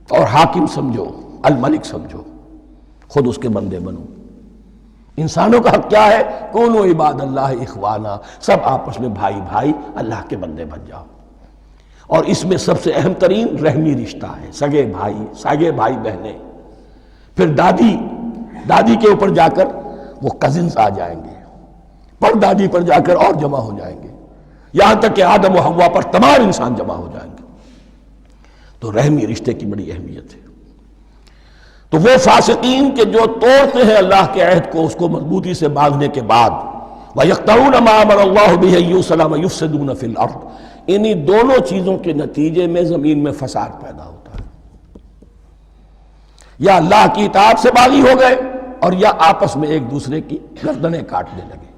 S1: اور حاکم سمجھو، الملک سمجھو، خود اس کے بندے بنو۔ انسانوں کا حق کیا ہے؟ کونوا عباد اللہ اخوانا، سب آپس میں بھائی بھائی اللہ کے بندے بن جاؤ۔ اور اس میں سب سے اہم ترین رحمی رشتہ ہے، سگے بھائی بہنیں، پھر دادی کے اوپر جا کر وہ کزنز آ جائیں گے، پر دادی پر جا کر اور جمع ہو جائیں گے، یہاں تک کہ آدم و حوا پر تمام انسان جمع ہو جائیں گے۔ تو رحمی رشتے کی بڑی اہمیت ہے۔ تو وہ فاسقین کے جو توڑتے ہیں اللہ کے عہد کو، اس کو مضبوطی سے باندھنے کے بعد، وَيَقْطَعُونَ مَا أَمَرَ اللَّهُ بِهِ أَن يُوصَلَ وَيُفْسِدُونَ فِي الْأَرْضِ، انہی دونوں چیزوں کے نتیجے میں زمین میں فساد پیدا ہوتا ہے، یا اللہ کی اطاعت سے باغی ہو گئے، اور یا آپس میں ایک دوسرے کی گردنیں کاٹنے لگے۔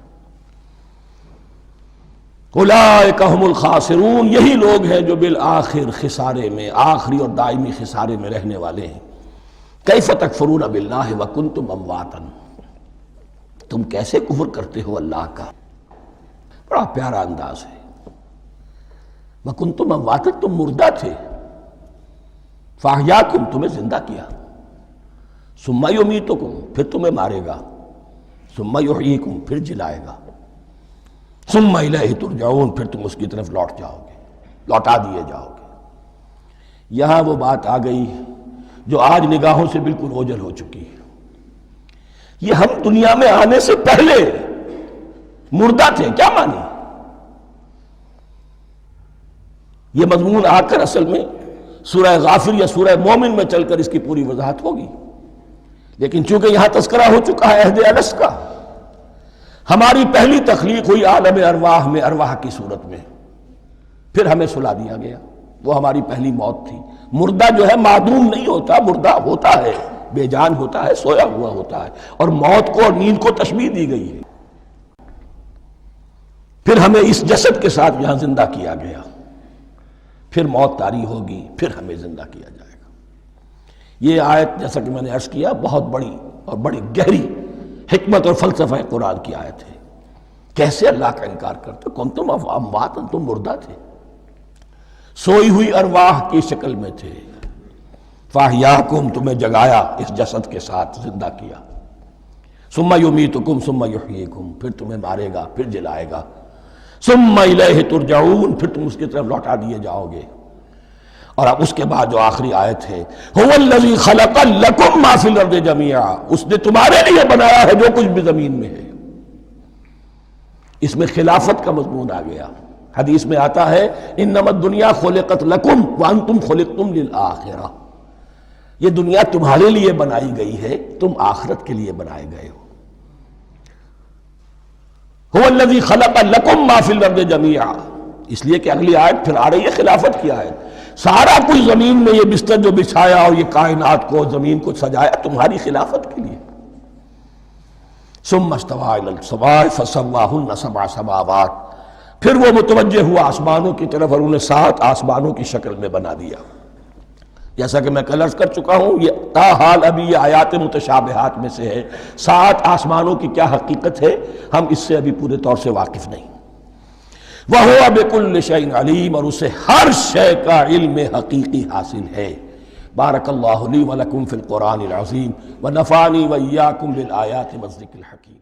S1: اولئک ھم الخاسرون، یہی لوگ ہیں جو بالآخر خسارے میں، آخری اور دائمی خسارے میں رہنے والے ہیں۔ کیف تکفرون باللہ وکنتم امواتا، تم کیسے کفر کرتے ہو اللہ کا؟ بڑا پیارا انداز ہے۔ وکنتم امواتا، تم مردہ تھے، فاحیاکم، تمہیں زندہ کیا، ثم یمیتکم، پھر تمہیں مارے گا، ثم یحییکم، پھر جلائے گا، ثم الیہ ترجعون، پھر تم اس کی طرف لوٹ جاؤ گے، لوٹا دیے جاؤ گے۔ یہاں وہ بات آ گئی جو آج نگاہوں سے بالکل اوجھل ہو چکی ہے۔ یہ ہم دنیا میں آنے سے پہلے مردہ تھے، کیا مانی؟ یہ مضمون آ کر اصل میں سورہ غافر یا سورہ مومن میں چل کر اس کی پوری وضاحت ہوگی، لیکن چونکہ یہاں تذکرہ ہو چکا ہے عہد الست کا، ہماری پہلی تخلیق ہوئی عالم ارواح میں، ارواح کی صورت میں، پھر ہمیں سلا دیا گیا، وہ ہماری پہلی موت تھی۔ مردہ جو ہے معدوم نہیں ہوتا، مردہ ہوتا ہے، بے جان ہوتا ہے، سویا ہوا ہوتا ہے، اور موت کو اور نیند کو تشبیہ دی گئی ہے۔ پھر ہمیں اس جسد کے ساتھ یہاں زندہ کیا گیا، پھر موت طاری ہوگی، پھر ہمیں زندہ کیا جائے گا۔ یہ آیت جیسا کہ میں نے عرض کیا بہت بڑی اور بڑی گہری حکمت اور فلسفہ قرآن کی آیت ہے۔ کیسے اللہ کا انکار کرتے؟ کنتم اموات، تم مردہ تھے، سوئی ہوئی ارواح کی شکل میں تھے، فاحیاکم، تمہیں جگایا اس جسد کے ساتھ، زندہ کیا، ثم یمیتکم ثم یحییکم، پھر تمہیں مارے گا، پھر جلائے گا، ثم الیہ ترجعون، پھر تم اس کی طرف لوٹا دیے جاؤ گے۔ اور اب اس کے بعد جو آخری آیت ہے، هو الذی خلق لکم ما فی الارض جمیعا، اس نے تمہارے لیے بنایا ہے جو کچھ بھی زمین میں ہے۔ اس میں خلافت کا مضمون آ گیا۔ حدیث میں آتا ہے انما الدنیا خلقت لکم وانتم خلقتم للآخرہ، یہ دنیا تمہارے لیے بنائی گئی ہے، تم آخرت کے لیے بنائے گئے ہو۔ هو الذی خلق لکم ما فی الارض جمیعا، اس لیے کہ اگلی آیت پھر آ رہی ہے خلافت کی آیت۔ سارا کچھ زمین میں یہ بستر جو بچھایا اور یہ کائنات کو، زمین کو سجایا تمہاری خلافت کے لیے۔ ثم استوى الى السماء فسواهن سبع سماوات، پھر وہ متوجہ ہوا آسمانوں کی طرف اور انہیں 7 آسمانوں کی شکل میں بنا دیا۔ جیسا کہ میں کل عرض کر چکا ہوں، یہ تاحال ابھی یہ آیات متشابہات میں سے ہے۔ 7 آسمانوں کی کیا حقیقت ہے ہم اس سے ابھی پورے طور سے واقف نہیں۔ وَهُوَ بِكُلِّ شَيْءٍ عَلِيمٌ، اور اسے ہر شے کا علم حقیقی حاصل ہے۔ بارک اللہ لی ولکم فی القرآن العظیم ونفعنی وإیاکم بالآیات والذکر الحکیم۔